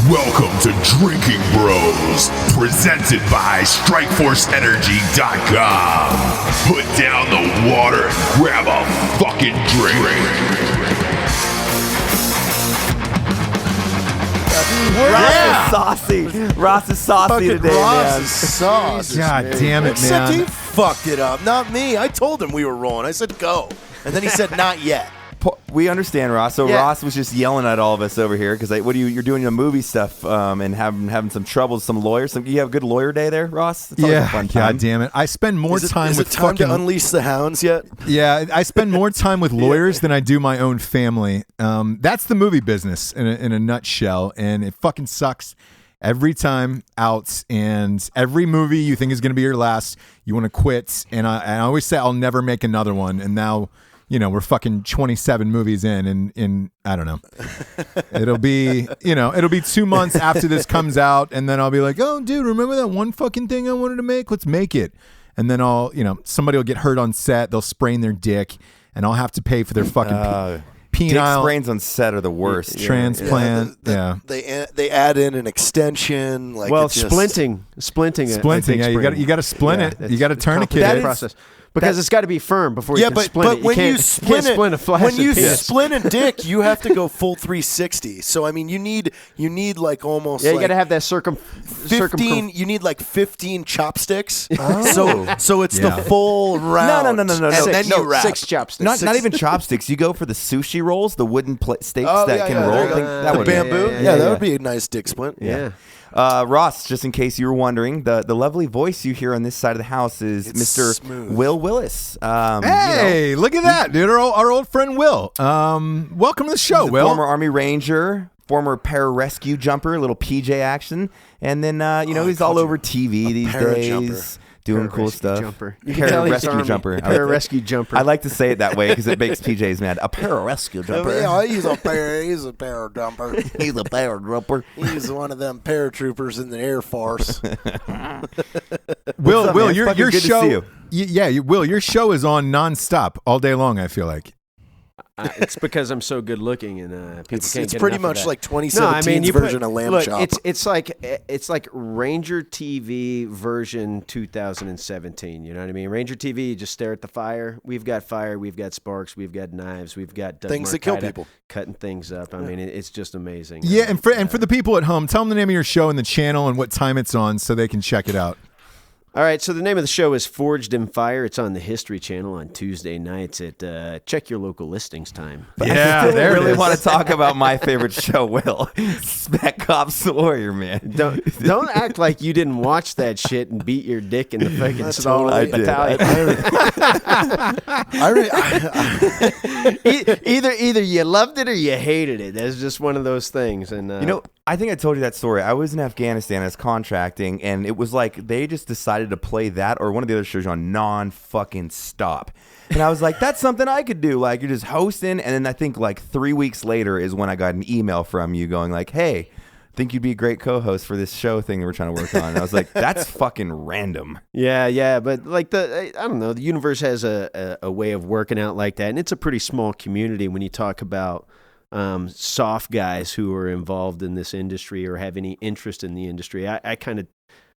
Welcome to Drinking Bros, presented by Strikeforce Energy.com. Put down the water and grab a fucking drink. Ross is saucy today, Ross man. is sauce. God damn it, Except man. he fucked it up, not me. I told him we were rolling. I said go, and then he said not yet. We understand, Ross. So Ross was just yelling at all of us over here because you're doing the movie stuff and having some trouble with some lawyers. You have a good lawyer day there, Ross? It's always a fun time. God damn it. I spend more time with time fucking... to unleash the hounds yet? Yeah, I spend more time with lawyers than I do my own family. That's the movie business in a nutshell, and it fucking sucks every time out. And every movie you think is going to be your last, you want to quit. And I always say I'll never make another one. And now, we're fucking 27 movies in I don't know. It'll be 2 months after this comes out, and then I'll be like, oh, dude, remember that one fucking thing I wanted to make? Let's make it. And then somebody will get hurt on set. They'll sprain their dick, and I'll have to pay for their fucking penile. Dick sprains on set are the worst. Transplant. They add in an extension. Splinting. Yeah, you got to splint it. You got to tourniquet it. Process. Because it's got to be firm before you can splint it. But when you splint it, when you penis. splint a dick, you have to go full 360. So I mean, you need like almost you got to have that 15. You need like 15 chopsticks. So it's the full round. No. And then you wrap. 6 chopsticks. Not even chopsticks. You go for the sushi rolls, the wooden stakes that can roll. The bamboo. That would be a nice dick splint. Yeah. Ross, just in case you were wondering, the lovely voice you hear on this side of the house is Mr. Smooth. Wil Willis. Hey, look at that, dude. Our old friend Will. Welcome to the show, He's a Will. former Army Ranger, former pararescue jumper, a little PJ action, and then he's all over TV these days. Doing cool stuff. Pararescue jumper. Pararescue jumper. I like to say it that way because it makes PJs mad. A pararescue jumper. Yeah, he's a paradumper. He's a paradumper. He's one of them paratroopers in the Air Force. Will, man? your Good to show. see you. Will, your show is on nonstop all day long. I feel like. It's because I'm so good looking, and people can't It's get pretty enough of much that. like 2017's version of Lamb Chop. It's like Ranger TV version 2017. You know what I mean? Ranger TV, you just stare at the fire. We've got fire. We've got sparks. We've got knives. We've got things that kill people, cutting things up. I mean, it's just amazing. Yeah, and for the people at home, tell them the name of your show and the channel and what time it's on so they can check it out. All right, so the name of the show is Forged in Fire. It's on the History Channel on Tuesday nights at check your local listings time. Yeah, I there it really is. want to talk about my favorite show, Will. Spec Ops Warrior, man. Don't act like you didn't watch that shit and beat your dick in the fucking stall of the battalion. Either you loved it or you hated it. That's just one of those things. And I think I told you that story. I was in Afghanistan as contracting, and it was like they just decided to play that or one of the other shows on non-fucking stop. And I was like, that's something I could do. Like, you're just hosting, and then I think like 3 weeks later is when I got an email from you going like, hey, I think you'd be a great co-host for this show thing that we're trying to work on. And I was like, that's fucking random. Yeah, but like I don't know, the universe has a way of working out like that, and it's a pretty small community when you talk about soft guys who are involved in this industry or have any interest in the industry. I kind of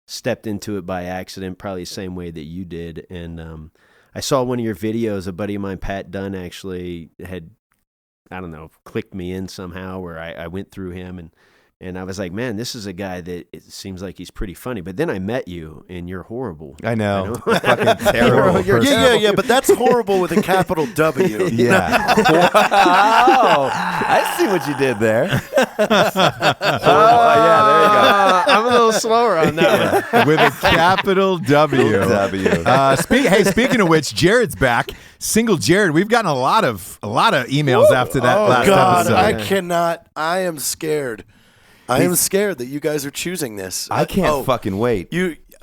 stepped into it by accident, probably the same way that you did. And I saw one of your videos. A buddy of mine, Pat Dunn, actually had, I don't know, clicked me in somehow where I went through him and I was like, man, this is a guy that it seems like he's pretty funny. But then I met you, and you're horrible. I know. Fucking terrible. Yeah, but that's horrible with a capital W. Yeah. Wow. I see what you did there. Yeah, there you go. I'm a little slower on that one. With a capital W. Speaking of which, Jared's back. Single Jared. We've gotten a lot of emails after that last episode. I cannot. I am scared. I am scared that you guys are choosing this. I can't fucking wait.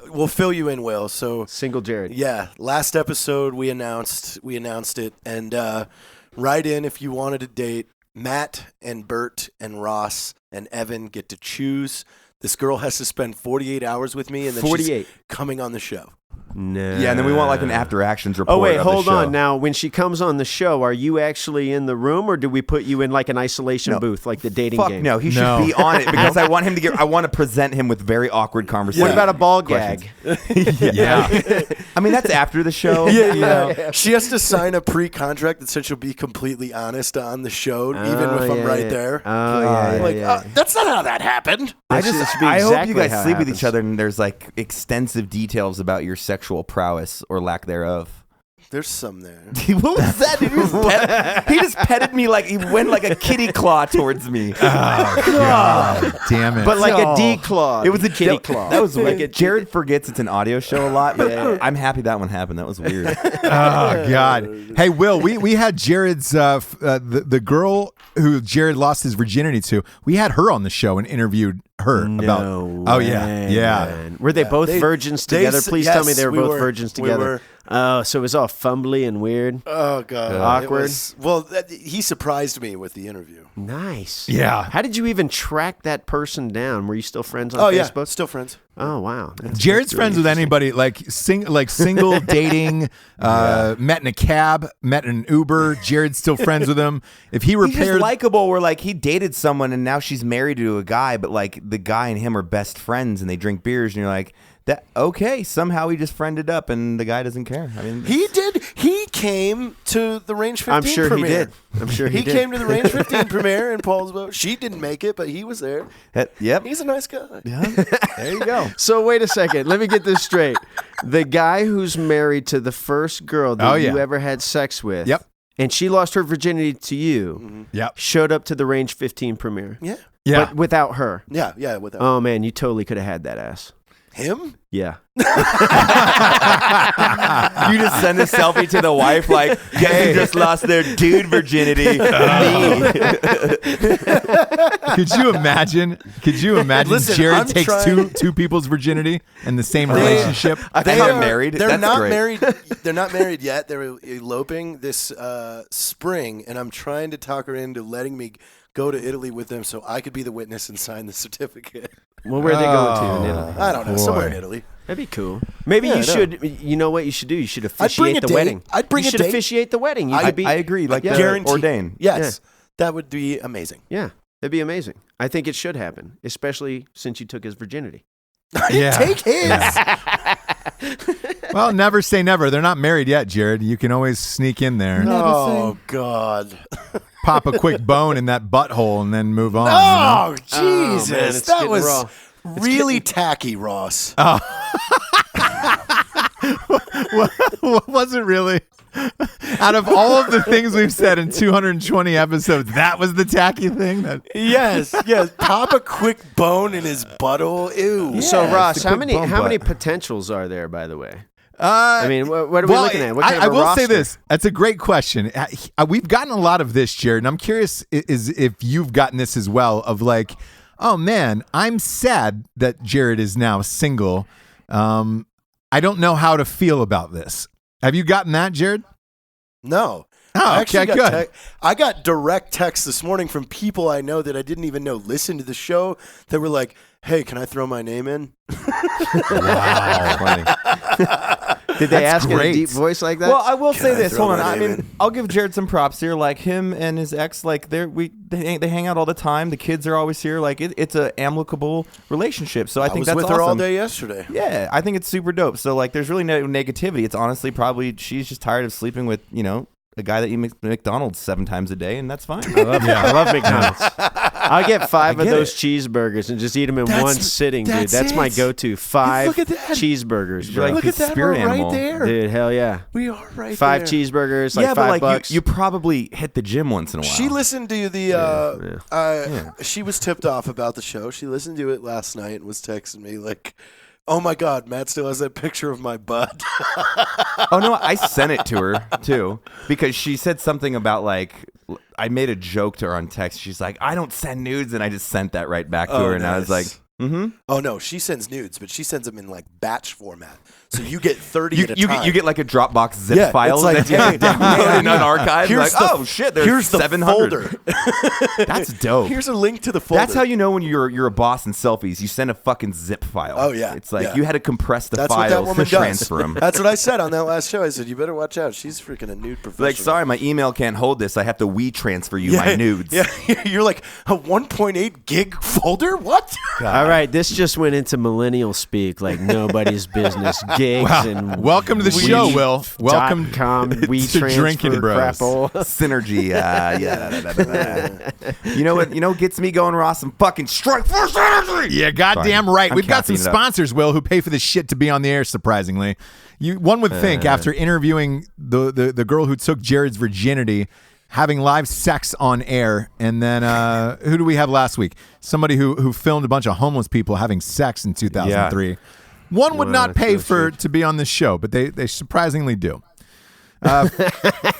We'll fill you in, Will. So Single Jared. Yeah, last episode we announced it, and write in if you wanted to date. Matt and Bert and Ross and Evan get to choose. This girl has to spend 48 hours with me, and then 48. she's coming on the show. No. Yeah, and then we want like an after actions report. Oh wait, of the hold show. on. Now, when she comes on the show, are you actually in the room, or do we put you in like an isolation booth, like the dating Fuck game? no, he should be on it because I want him to I want to present him with very awkward conversations. What about a ball Questions. gag? Yeah. I mean, that's after the show. Yeah. She has to sign a pre-contract that said she'll be completely honest on the show, even if I'm right there. Oh yeah, Like, yeah. that's not how that happened. I That just should be I hope exactly you guys how it sleep with happens. each other and there's like extensive details about your sexual prowess or lack thereof. There's some there. What was that? He just petted me like he went like a kitty claw towards me. Oh, God. Damn it. But like No. a D claw. It was a kitty claw. That was like weird. a Jared forgets it's an audio show a lot, but I'm happy that one happened. That was weird. Oh God! Hey, Will, we had Jared's the girl who Jared lost his virginity to. We had her on the show and interviewed her about. Oh yeah, yeah. Man. Were they both virgins together? Please tell me they were both virgins together. We were. Oh, so it was all fumbly and weird. Oh God, Awkward. He surprised me with the interview. Nice. Yeah. How did you even track that person down? Were you still friends on Oh Facebook? yeah, still friends. Oh wow. Jared's friends with anybody like single dating, met in a cab, met in an Uber. Jared's still friends with him. If he He's just repaired, likable. Where like he dated someone and now she's married to a guy, but like the guy and him are best friends and they drink beers, and you're like, that okay? Somehow he just friended up and the guy doesn't care. I mean, He did. He came to the Range 15 I'm sure premiere. he did. I'm sure he did. came to the Range 15 premiere in Paulsville. She didn't make it, but he was there. Yep. He's a nice guy. There you go. So wait a second. Let me get this straight. The guy who's married to the first girl that you ever had sex with. Yep. And she lost her virginity to you. Yep. Showed up to the Range 15 premiere. Yeah. yeah, But without her. Yeah. Without Oh man, you totally could have had that ass. him. Yeah. You just send a selfie to the wife like, guess who just lost their dude virginity? Me. Could you imagine? Listen, Jared I'm takes trying- two people's virginity in the same relationship? They are married. They're That's not great. married. They're not married yet. They're eloping this spring, and I'm trying to talk her into letting me go to Italy with them so I could be the witness and sign the certificate. Well, where are they going to in Italy? I don't know, boy. somewhere in Italy. That'd be cool. Maybe Yeah, you I know. should. You know what you should do? You should bring officiate a the date. wedding. I'd bring you a should date. officiate the wedding. You could be. I agree. Like Yeah. guaranteed. Ordain. Yes, that would be amazing. Yeah, that'd be amazing. I think it should happen, especially since you took his virginity. Yeah. Take his. Well, never say never. They're not married yet, Jared. You can always sneak in there, Oh God. pop a quick bone in that butthole, and then move on. Oh Oh, Jesus, man, it's that getting was raw. really tacky, Ross. Was it really? Out of all of the things we've said in 220 episodes, that was the tacky thing. Yes. Pop a quick bone in his butthole. Ew. So Yeah, Ross, it's a how quick many bump many butt. potentials are there? By the way, I mean, what are we well, looking at? What kind of I a will say roster? this. That's a great question. We've gotten a lot of this, Jared, and I'm curious is if you've gotten this as well of like, oh man, I'm sad that Jared is now single. I don't know how to feel about this. Have you gotten that, Jared? No. Oh, I actually okay, got good. I got direct texts this morning from people I know that I didn't even know listened to the show that were like, hey, can I throw my name in? Wow. Funny. Did they That's ask in a great. deep voice like that? Well, I will say I this. throw Hold on. my I name mean, in? I'll give Jared some props here. Like him and his ex, like they hang out all the time. The kids are always here. Like it's an amicable relationship. So I think was that's with awesome. her all day yesterday. Yeah, I think it's super dope. So like, there's really no negativity. It's honestly probably she's just tired of sleeping with a guy that eats McDonald's 7 times a day, and that's fine. I love McDonald's. I'll get 5 of get those cheeseburgers and just eat them in one sitting, dude. that's That's my it. go-to. 5 Look at that. cheeseburgers, You're bro. like Look at that, we're spirit right animal. there. Dude, hell yeah. We are right 5 there. cheeseburgers, like yeah, but $5. like you probably hit the gym once in a while. She listened to the. She was tipped off about the show. She listened to it last night and was texting me like, "Oh my God, Matt still has that picture of my butt." Oh no, I sent it to her too because she said something about like I made a joke to her on text. She's like, "I don't send nudes," and I just sent that right back to her, and I was like, nice. Oh no, she sends nudes, but she sends them in like batch format. So you get 30 at a time. You get like a Dropbox zip file it's like, that you have downloaded and unarchived. Here's Like, the- oh shit, there's here's the 700. folder. That's dope. Here's a link to the folder. That's how you know when you're a boss in selfies. You send a fucking zip file. Oh, yeah. It's like Yeah. you had to compress the That's what files that woman to does. transfer them. That's what I said on that last show. I said, you better watch out. She's freaking a nude professional. Like, sorry, my email can't hold this. I have to transfer you my nudes. Yeah, you're like, a 1.8 gig folder? What? All right, this just went into millennial speak, like nobody's business. Gigs and Welcome to the show, Will. Welcome .com, we to Drinking Bros. Synergy. You know what? You know what gets me going, Ross? Some fucking Strikeforce Energy. Yeah, goddamn Sorry. right. I'm We've got some caffeined up. sponsors, Will, who pay for this shit to be on the air, surprisingly. One would think after interviewing the girl who took Jared's virginity, having live sex on air, and then who do we have last week? Somebody who filmed a bunch of homeless people having sex in 2003. One would not pay to be on this show, but they surprisingly do.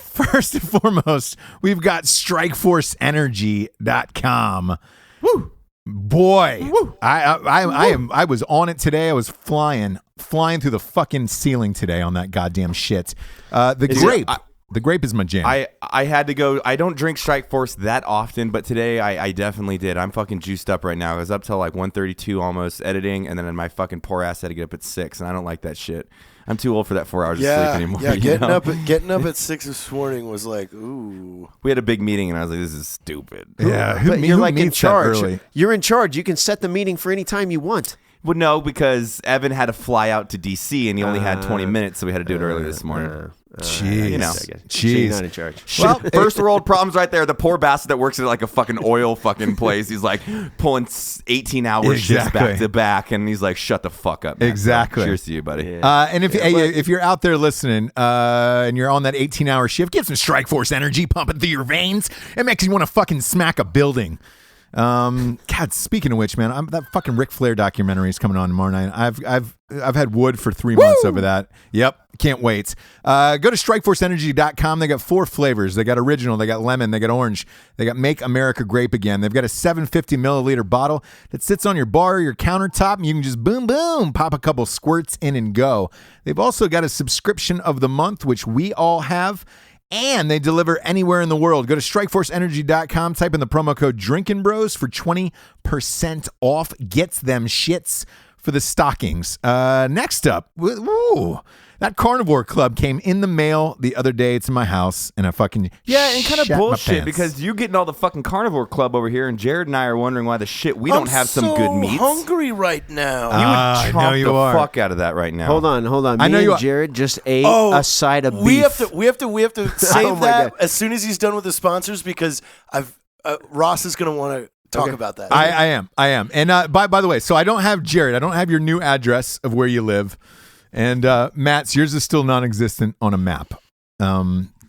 First and foremost, we've got StrikeforceEnergy.com. Woo! Boy, woo. I was on it today. I was flying through the fucking ceiling today on that goddamn shit. The grape is my jam. I had to go. I don't drink Strikeforce that often, but today I definitely did. I'm fucking juiced up right now. I was up till like 1:32 almost editing, and then my fucking poor ass had to get up at 6, and I don't like that shit. I'm too old for that 4 hours of sleep anymore. Yeah, you know? getting up at 6 this morning was like, ooh. We had a big meeting, and I was like, this is stupid. yeah, But you're like in meets that charge. early? You're in charge. You can set the meeting for any time you want. Well, no, because Evan had to fly out to D.C., and he only had 20 minutes, so we had to do it early this morning. Jeez. You know. Jeez. You're not in charge. Well, first world problems right there. The poor bastard that works at like a fucking oil fucking place. He's like pulling 18-hour shifts back to back, and he's like, "Shut the fuck up." Man. Exactly. So, cheers to you, buddy. Yeah. And if you're out there listening and you're on that 18-hour shift, get some Strikeforce Energy pumping through your veins. It makes you want to fucking smack a building. God, speaking of which, man, that fucking Ric Flair documentary is coming on tomorrow night. I've had wood for 3 months over that. Yep, can't wait. Go to StrikeforceEnergy.com. They got 4 flavors. They got original, they got lemon, they got orange, they got Make America Grape Again. They've got a 750 milliliter bottle that sits on your bar or your countertop, and you can just boom, boom, pop a couple squirts in and go. They've also got a subscription of the month, which we all have. And they deliver anywhere in the world. Go to StrikeforceEnergy.com, type in the promo code Drinkin' Bros for 20% off. Gets them shits for the stockings. Next up, that Carnivore Club came in the mail the other day. It's in my house, and I fucking and kind of shat my bullshit pants. because you getting all the fucking Carnivore Club over here, and Jared and I are wondering why the shit we don't have some good meats. I'm so hungry right now. You would I know chomp you the are. fuck out of that right now. Hold on. I know Me you and are- Jared just ate a side of beef. We have to save Oh my that God. as soon as he's done with the sponsors because Ross is going to want to talk about that. I am. And by the way, so I don't have Jared. I don't have your new address of where you live. And Matt's, yours is still non-existent on a map,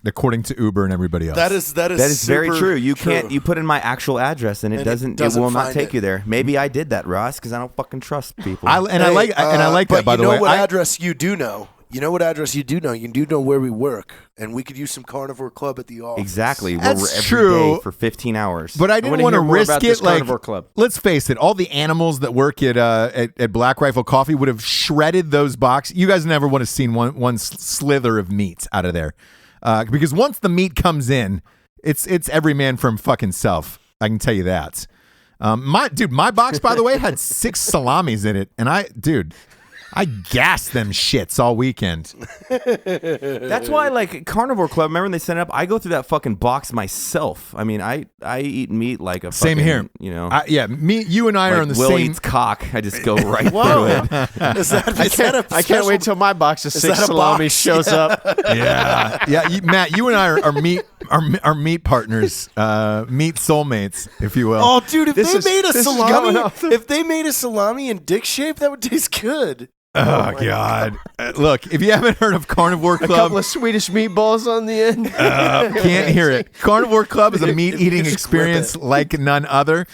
according to Uber and everybody else. That is That is very super true. You can't. You put in my actual address, and it And doesn't. It will not find take it. you there. Maybe I did that, Ross, because I don't fucking trust people. I like that. By the way, you know what address you do know. You know what address you do know. You do know where we work, and we could use some Carnivore Club at the office. Exactly. That's We're every true. day for 15 hours. But I I didn't wanna want to hear more risk about it. this Like, Carnivore Club. let's face it, all the animals that work at Black Rifle Coffee would have shredded those boxes. You guys never would have seen one slither of meat out of there, because once the meat comes in, it's every man for him fucking self. I can tell you that. My box, by the way, had 6 salamis in it, and I gassed them shits all weekend. That's why, like, Carnivore Club, remember when they sent it up? I go through that fucking box myself. I mean, I eat meat like a Same fucking, here. You know. You and I like are on the Will same. eats cock. I just go right through Whoa. it. Is that a I can't wait till my box of 6 that a salami box? shows up. Yeah. Matt, you and I are meat partners, meat soulmates, if you will. Oh, dude! If This they is- made a this is salami, going off if they made a salami in dick shape, that would taste good. Oh, God! Look, if you haven't heard of Carnivore A Club, couple of Swedish meatballs on the end. can't hear it. Carnivore Club is a meat eating Just clip experience like none other.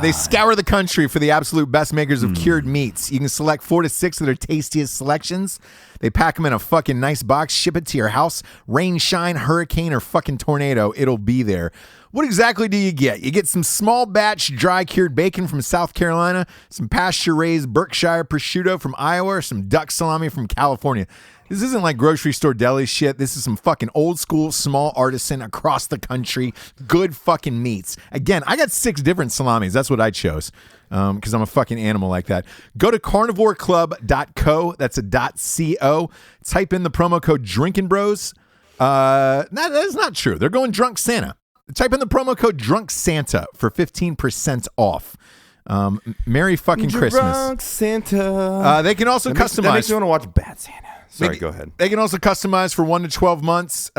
They scour the country for the absolute best makers of cured meats. You can select 4 to 6 of their tastiest selections. They pack them in a fucking nice box, ship it to your house. Rain, shine, hurricane, or fucking tornado, it'll be there. What exactly do you get? You get some small batch dry cured bacon from South Carolina, some pasture raised Berkshire prosciutto from Iowa, or some duck salami from California. This isn't like grocery store deli shit. This is some fucking old school, small artisan across the country. Good fucking meats. Again, I got 6 different salamis. That's what I chose because I'm a fucking animal like that. Go to carnivoreclub.co. That's a .co. Type in the promo code Drinkin' Bros. That is not true. They're going Drunk Santa. Type in the promo code Drunk Santa for 15% off. Merry fucking Christmas. Drunk Santa. They can also customize. That makes me want to watch Bad Santa. Sorry, go ahead. They can also customize for 1 to 12 months.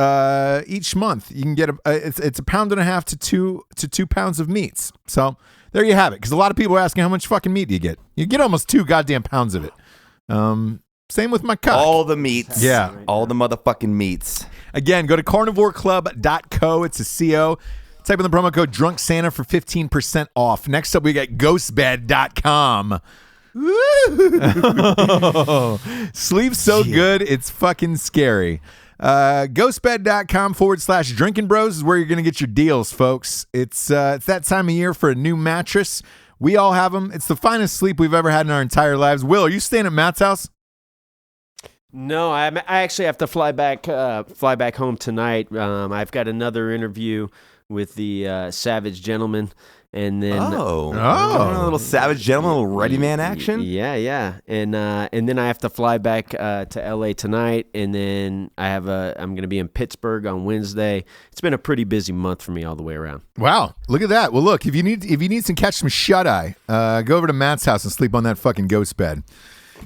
Each month, you can get it's a pound and a half to 2 pounds of meats. So there you have it. Because a lot of people are asking how much fucking meat do you get. You get almost 2 goddamn pounds of it. Same with my cock. All the meats. Yeah. All the motherfucking meats. Again, go to carnivoreclub.co. It's a CO. Type in the promo code Drunk Santa for 15% off. Next up, we got ghostbed.com. Sleep so good, it's fucking scary. Ghostbed.com/Drinkin' Bros is where you're going to get your deals, folks. It's that time of year for a new mattress. We all have them. It's the finest sleep we've ever had in our entire lives. Will, are you staying at Matt's house? No, I actually have to fly back home tonight. I've got another interview with the Savage Gentleman. And then a little Savage Gentleman, a little Ready Man action. Yeah. And then I have to fly back to LA tonight, and then I'm going to be in Pittsburgh on Wednesday. It's been a pretty busy month for me all the way around. Wow, look at that. Well, look, if you need to catch some shut eye, go over to Matt's house and sleep on that fucking ghost bed.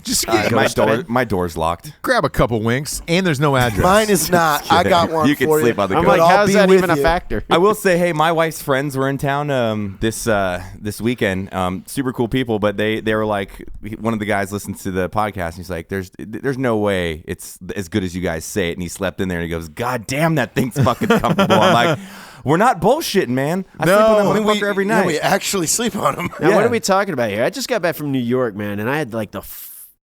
Just my door's locked. Grab a couple winks, and there's no address. Mine is not. I got one You can for sleep on the I'm ghost. like, how's that even a factor? I will say, hey, my wife's friends were in town this weekend. Super cool people, but they were like, one of the guys listens to the podcast, and he's like, there's no way it's as good as you guys say it. And he slept in there, and he goes, God damn, that thing's fucking comfortable. I'm like, we're not bullshitting, man. I sleep on that motherfucker every night. No, we actually sleep on them. Now, what are we talking about here? I just got back from New York, man, and I had like the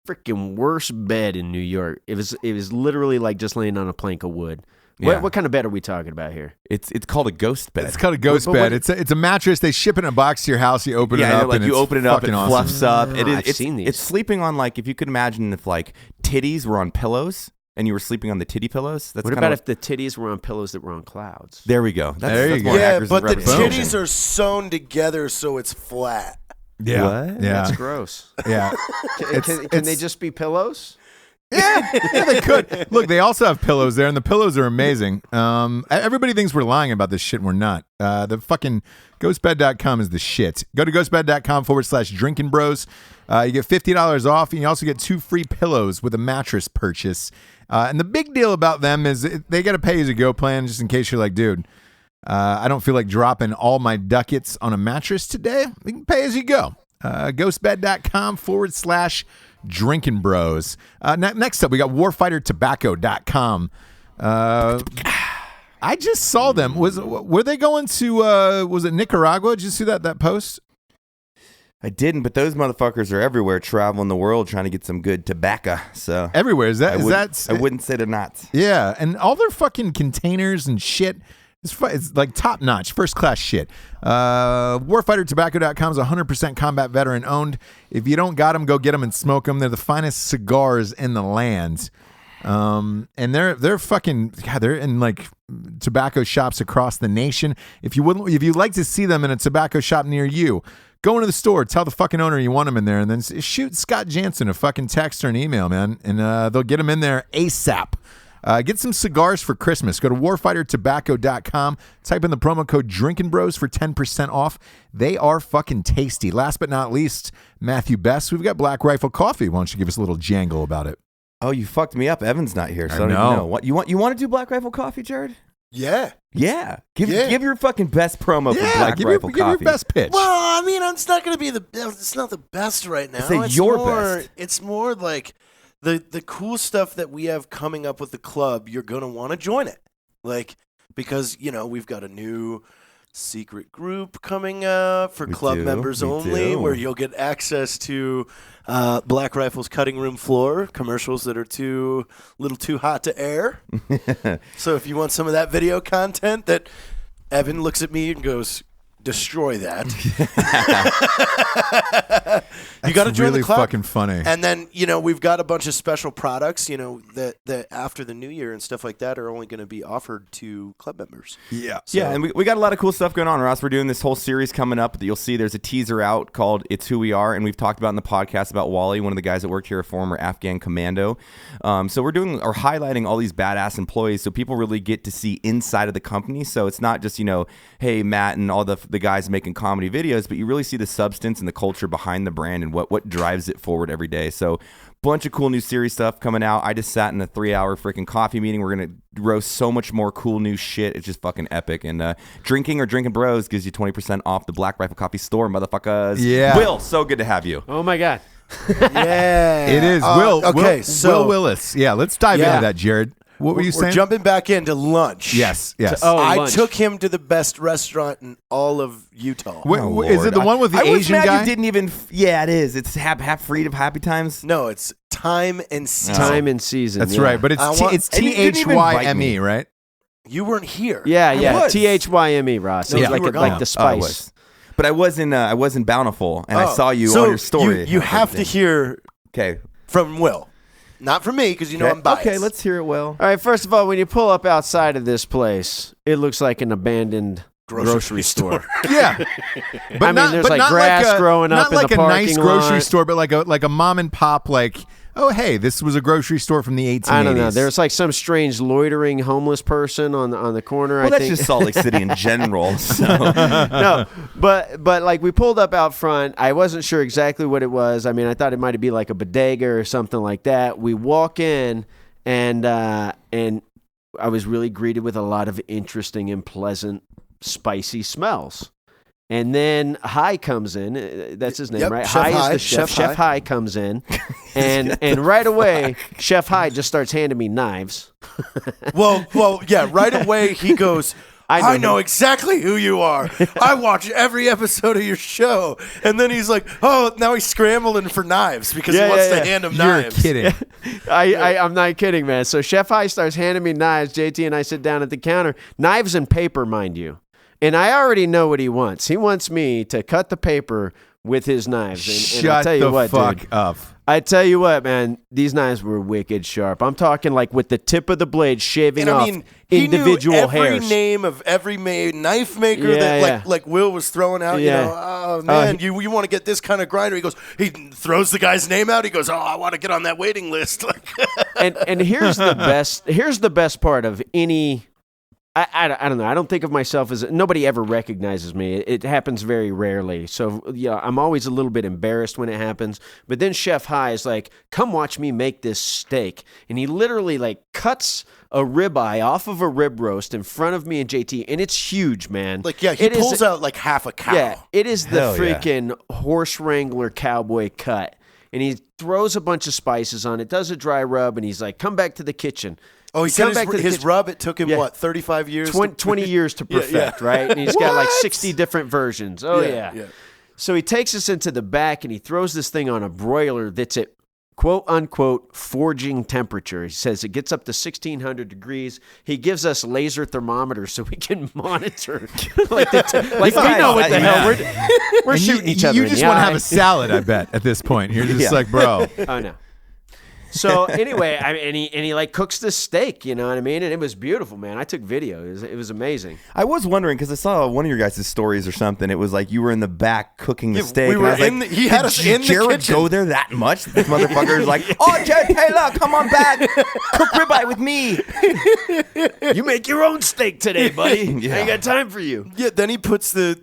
freaking worst bed in New York. It was literally like just laying on a plank of wood. Yeah. What kind of bed are we talking about here? It's called a ghost bed. It's called a ghost bed. It's a mattress. They ship it in a box to your house. You open it up, like and you open it up, it fluffs up. I've seen these. It's sleeping on, like, if you could imagine if like titties were on pillows and you were sleeping on the titty pillows. That's what about if the titties were on pillows that were on clouds? There we go. There you go. Yeah, but the representation. titties are sewn together so it's flat. Yeah, What? yeah, That's gross. yeah. Can they just be pillows? Yeah, they could. Look, they also have pillows there, and the pillows are amazing. Everybody thinks we're lying about this shit, and we're not. The fucking ghostbed.com is the shit. Go to ghostbed.com/Drinkin' Bros. You get $50 off, and you also get 2 free pillows with a mattress purchase. And the big deal about them is they got a pay-as-you-go plan, just in case you're like, dude, I don't feel like dropping all my ducats on a mattress today. We can pay as you go. Ghostbed.com/Drinkin' Bros. Next up, we got warfightertobacco.com. I just saw them. Were they going to, was it Nicaragua? Did you see that post? I didn't, but those motherfuckers are everywhere, traveling the world trying to get some good tobacco. So Everywhere. I wouldn't say they're not. Yeah, and all their fucking containers and shit. It's like top notch, first class shit. WarfighterTobacco.com is 100% combat veteran owned. If you don't got them, go get them and smoke them. They're the finest cigars in the land. And they're fucking, God, they're in like tobacco shops across the nation. If you'd like to see them in a tobacco shop near you, go into the store, tell the fucking owner you want them in there, and then shoot Scott Jansen a fucking text or an email, man, and they'll get them in there ASAP. Get some cigars for Christmas. Go to warfightertobacco.com. Type in the promo code Drinkin' Bros for 10% off. They are fucking tasty. Last but not least, Matthew Best, we've got Black Rifle Coffee. Why don't you give us a little jangle about it? Oh, you fucked me up. Evan's not here, so I don't even know. What you want to do Black Rifle Coffee, Jared? Yeah. Yeah. Give your fucking best promo for Black Rifle Coffee. Give your best pitch. Well, I mean, it's not going to be it's not the best right now. It's your best. It's more like the cool stuff that we have coming up with the club. You're going to want to join it. Like, because, we've got a new secret group coming up for club do, members we only, do. where you'll get access to Black Rifle's cutting room floor commercials that are a little too hot to air. So if you want some of that video content, that Evan looks at me and goes, destroy that. You got to join really the club. fucking funny. And then, we've got a bunch of special products, that after the new year and stuff like that are only going to be offered to club members. Yeah. Yeah, and we got a lot of cool stuff going on, Ross. We're doing this whole series coming up that you'll see. There's a teaser out called It's Who We Are, and we've talked about in the podcast about Wally, one of the guys that worked here, a former Afghan commando. So we're highlighting all these badass employees so people really get to see inside of the company. So it's not just, hey, Matt and all the guys making comedy videos, but you really see the substance and the culture behind the brand and what drives it forward every day. So bunch of cool new series stuff coming out. I just sat in a 3-hour freaking coffee meeting. We're going to roast so much more cool new shit. It's just fucking epic. And Drinking Bros gives you 20% off the Black Rifle Coffee store, motherfuckers. Yeah. Will, so good to have you. Oh my God. Yeah. It is. Will Willis. Yeah, let's dive Yeah. into that, Jared. What were you We're saying? jumping back into lunch. Yes. I lunch. took him to the best restaurant in all of Utah. Is it the one with the I was Asian mad guy? You didn't even. Yeah, it is. It's half free of Happy Times. No, it's Time and Season. Time and season. That's yeah. right, but it's I want- it's And you didn't even invite THYME, me. right? You weren't here. Yeah, was. THYME, Ross. It No, was you like were like gone. the Oh, I spice. was. But I was in Bountiful, and I Oh, saw you so on your story. You have to hear Okay. from Will. Not from me, because I'm biased. Okay, let's hear it, Will. All right, first of all, when you pull up outside of this place, it looks like an abandoned grocery store. Yeah, but I mean, there's like not grass growing up not in like the a parking nice grocery lot. store, but like a mom and pop. Like, oh hey, this was a grocery store from the 1880s. I don't know. There's like some strange loitering homeless person on the corner. Well, I that's think. just Salt Lake City in general. So. No, but like we pulled up out front. I wasn't sure exactly what it was. I mean, I thought it might be like a bodega or something like that. We walk in, and I was really greeted with a lot of interesting and pleasant, spicy smells. And then High comes in. That's his name, Yep, right? Chef High is High, the chef. Chef Chef High comes in, and right away, Chef High just starts handing me knives. Well, yeah, right away he goes, I know him. exactly who you are. I watch every episode of your show. And then he's like, oh, now he's scrambling for knives because he wants to hand him You're knives. kidding. I'm not kidding, man. So Chef High starts handing me knives. JT and I sit down at the counter. Knives and paper, mind you. And I already know what he wants. He wants me to cut the paper with his knives. And I'll Shut tell you the what, fuck dude. up. I tell you what, man. These knives were wicked sharp. I'm talking like with the tip of the blade shaving And I off mean, he individual knew every hairs. name of every knife maker Yeah, that yeah. like Will was throwing out. Yeah. Oh man, you want to get this kind of grinder? He goes, he throws the guy's name out. He goes, oh, I want to get on that waiting list. and here's the best. Here's the best part of any. I don't know. I don't think of myself as nobody ever recognizes me. It happens very rarely. So yeah, I'm always a little bit embarrassed when it happens. But then Chef High is like, "Come watch me make this steak," and he literally like cuts a ribeye off of a rib roast in front of me and JT, and it's huge, man. Like he It is- pulls out like half a cow. Yeah, it is the Hell yeah. freaking horse wrangler cowboy cut. And he throws a bunch of spices on it, does a dry rub, and he's like, "Come back to the kitchen." Oh, he come said back to the his kitchen. rub. It took him Yeah. 35 years. 20 years to Yeah, perfect, yeah. right? And he's got like What? 60 different versions. Oh, yeah. So he takes us into the back and he throws this thing on a broiler that's at quote unquote forging temperature. He says it gets up to 1600 degrees. He gives us laser thermometers so we can monitor. like we know what the hell we're And shooting each other. You in just the want to eye. have a salad, I bet, at this point. You're just Yeah. like, bro. Oh no. So anyway, and he like cooks this steak, you know what I mean? And it was beautiful, man. I took video. It was amazing. I was wondering because I saw one of your guys' stories or something. It was like you were in the back cooking the Yeah, steak. we and were I was like, in the- he had "Did us in the Jared kitchen." go there that much? This motherfucker's like, oh, Jared Taylor, come on back, cook ribeye with me. You make your own steak today, buddy. Yeah. I ain't got time for you. Yeah, then he puts the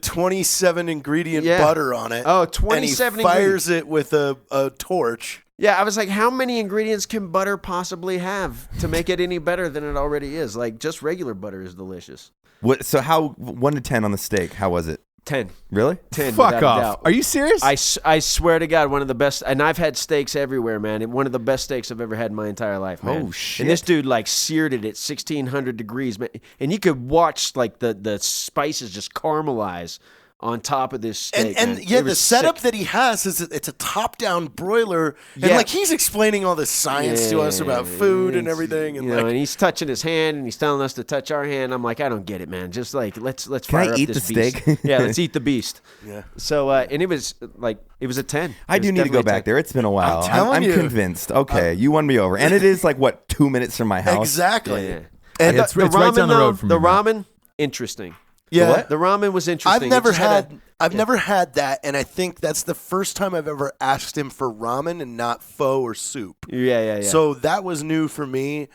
27 ingredient Yeah. butter on it. Oh, 27 and he fires it with a torch. Yeah, I was like, how many ingredients can butter possibly have to make it any better than it already is? Like, just regular butter is delicious. What? So how 1 to 10 on the steak? How was it? 10. Really? 10. Fuck without a off. doubt. Are you serious? I swear to God, one of the best, and I've had steaks everywhere, man. And one of the best steaks I've ever had in my entire life, man. Oh, shit. And this dude like seared it at 1600 degrees, man. And you could watch like the spices just caramelize on top of this steak. And man. yeah, It the was setup sick. that he has is it's a top-down broiler, and Yeah. like he's explaining all this science to us about food and everything, and You know, and he's touching his hand and he's telling us to touch our hand. I'm like, I don't get it, man. Just like let's Can fire I up eat this the beast. steak? Yeah, let's eat the beast. Yeah. So and it was a 10. I It do was need to go definitely a back 10. there. It's been a while. telling I'm you. convinced. Okay, you won me over. And it is like, what, 2 minutes from my house? exactly. Yeah. And It's right down the though, road from the you, man. ramen, interesting. yeah, what? The ramen was interesting. I've It never just had had never had that, and I think that's the first time I've ever asked him for ramen and not pho or soup. Yeah. So that was new for me.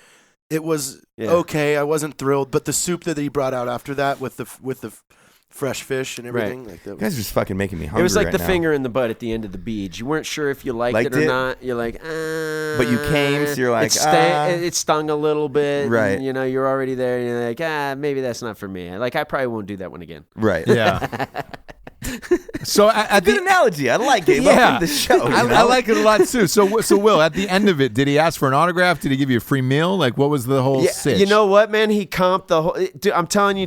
It was Yeah. okay. I wasn't thrilled, but the soup that he brought out after that with the fresh fish and everything, like that You guys are just fucking making me hungry it was like right the now. finger in the butt at the end of the beach. You weren't sure if you liked Liked it or it? not. You're like, But you came, so you're like, it stung a little bit. Right. And, you're already there. And you're like, maybe that's not for me. Like, I probably won't do that one again. Right. Yeah. So at Good the analogy. I like it. yeah, Welcome to the show. you I know? like it a lot too. So Will, at the end of it, did he ask for an autograph? Did he give you a free meal? Like, what was the whole Yeah, sitch? you know what, man? He comped the whole. Dude, I'm telling you,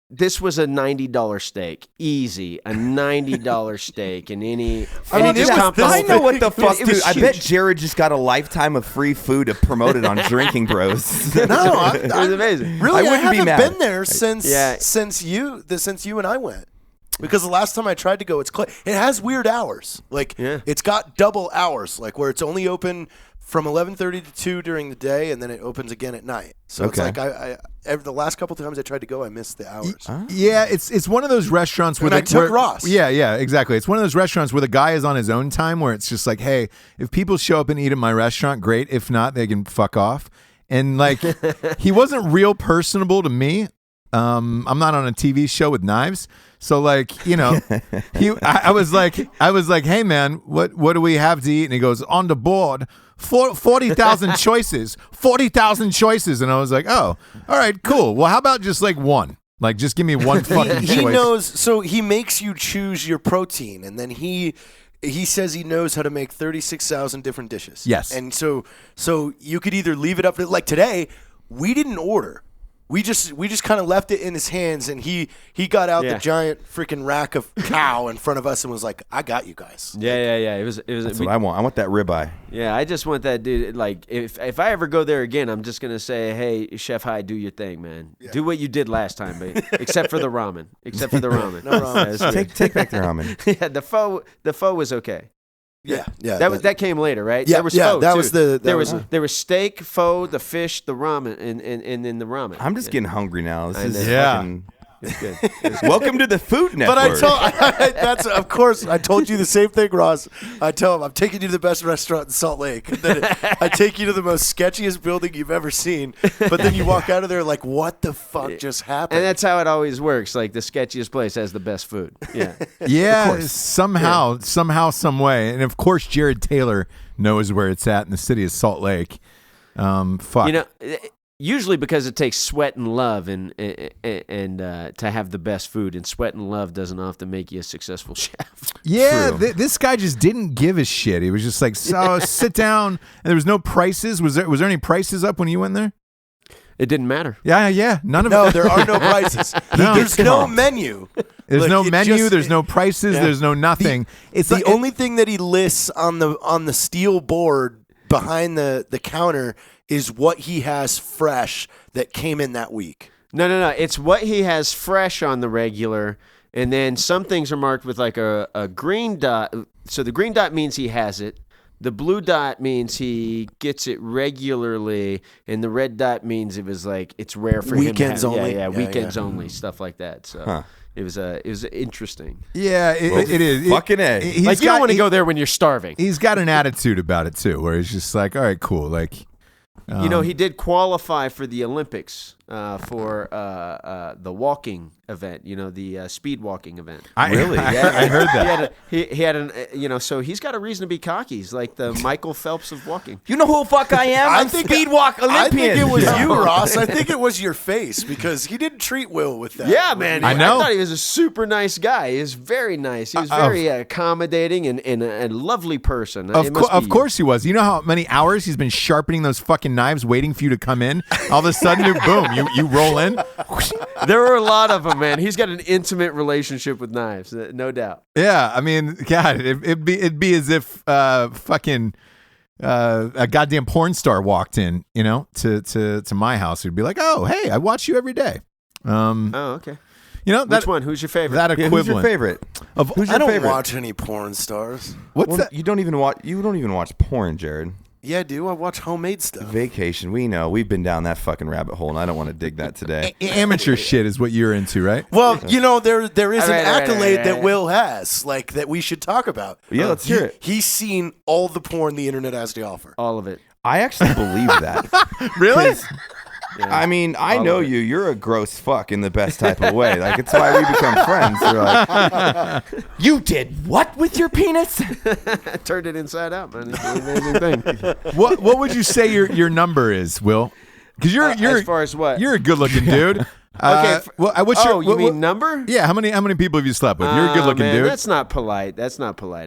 this was a $90 steak, easy, a $90 steak, and any. I mean, and he just comped the I whole know thing. what the fuck, It was dude. I bet huge. Jared just got a lifetime of free food to promote it on Drinking Bros. No, It was amazing. Really, I I, wouldn't be haven't mad. been there since Yeah. since you and I went. Because the last time I tried to go, it has weird hours. Like Yeah. it's got double hours, like where it's only open from 11:30 to 2 during the day, and then it opens again at night. So it's Okay. like the last couple times I tried to go, I missed the hours. Yeah, it's one of those restaurants where And I took Ross. Yeah, exactly. It's one of those restaurants where the guy is on his own time, where it's just like, hey, if people show up and eat at my restaurant, great. If not, they can fuck off. And like, he wasn't real personable to me. I'm not on a TV show with knives, so like, I was like, hey man, what do we have to eat? And he goes, on the board, 40,000 choices, 40,000 choices, and I was like, oh, all right, cool. Well, how about just like one? Like, just give me one fucking He choice. knows, so he makes you choose your protein, and then he says he knows how to make 36,000 different dishes. Yes. And so you could either leave it up to, like today, we didn't order. We just kind of left it in his hands, and he got out Yeah. the giant freaking rack of cow in front of us and was like, "I got you guys." Yeah. It was. That's what I want. I want that ribeye. Yeah, I just want that dude. Like, if I ever go there again, I'm just gonna say, hey, Chef High, do your thing, man. Do what you did last time, but except for the ramen. Except for the ramen. No ramen. Yeah, that's weird. Take back the ramen. Yeah, the pho was okay. Yeah. That came later, right? Yeah, there was yeah, pho that too. was the- there that was steak, pho, the fish, the ramen, and then the ramen. I'm just getting hungry now. This is Yeah. fucking... It's good. It was Welcome to the Food Network. But that's of course I told you the same thing, Ross. I tell him I'm taking you to the best restaurant in Salt Lake. And then I take you to the most sketchiest building you've ever seen. But then you walk out of there like, what the fuck just happened? And that's how it always works. Like the sketchiest place has the best food. Yeah. Yeah, somehow, some way. And of course, Jared Taylor knows where it's at in the city of Salt Lake. Fuck. Usually because it takes sweat and love and to have the best food, and sweat and love doesn't often make you a successful chef. Yeah, True. this guy just didn't give a shit. He was just like, so sit down. And there was no prices. Was there any prices up when you went there? It didn't matter. Yeah. None of no, it. there are no prices. There's no menu. There's Look, no it menu. just- There's no prices. Yeah. There's no nothing. It's The like, only thing that he lists on the steel board behind the counter is what he has fresh that came in that week. No. It's what he has fresh on the regular, and then some things are marked with like a green dot. So the green dot means he has it. The blue dot means he gets it regularly, and the red dot means it was like it's rare for Weekends him to have, only. Yeah, Yeah, weekends yeah. only, stuff like that. So it was interesting. yeah, it is. fucking A. He's Like you don't got- want to go there when you're starving. He's got an attitude about it too, where he's just like, all right, cool. Like, He did qualify for the Olympics for the walking event. The speed walking event. Really? I heard that. He had an so he's got a reason to be cocky. He's like the Michael Phelps of walking. You know who the fuck I am? I'm speed walk Olympian. I think it was you, Ross. I think it was your face because he didn't treat Will with that. Yeah, man. I know. I thought he was a super nice guy. He was very nice. He was very accommodating and a lovely person. Of course he was. You know how many hours he's been sharpening those fucking knives, waiting for you to come in. All of a sudden, boom, you roll in. There were a lot of them, man. He's got an intimate relationship with knives, no doubt. Yeah, I mean, God, it'd be as if fucking a goddamn porn star walked in, to my house. He'd be like, "Oh, hey, I watch you every day." Okay. Which one? Who's your favorite? That equivalent. Who's your favorite? Who's your I don't favorite? watch any porn stars. What's that? You don't even watch porn, Jared. Yeah, I do. I watch homemade stuff. Vacation. We know. We've been down that fucking rabbit hole, and I don't want to dig that today. Amateur shit is what you're into, right? Well, there is an accolade right. that Will has, like that we should talk about. Yeah, let's hear it. He's seen all the porn the internet has to offer. All of it. I actually believe that. Really? Yeah. I mean, I know you. You're a gross fuck in the best type of way. Like, it's why we become friends. You're like, you did what with your penis? Turned it inside out, man. It's an amazing thing. What would you say your number is, Will? Because you're as far as what? You're a good looking dude. Okay. What's you mean number? Yeah. How many people have you slept with? You're a good looking man, dude. That's not polite. I'm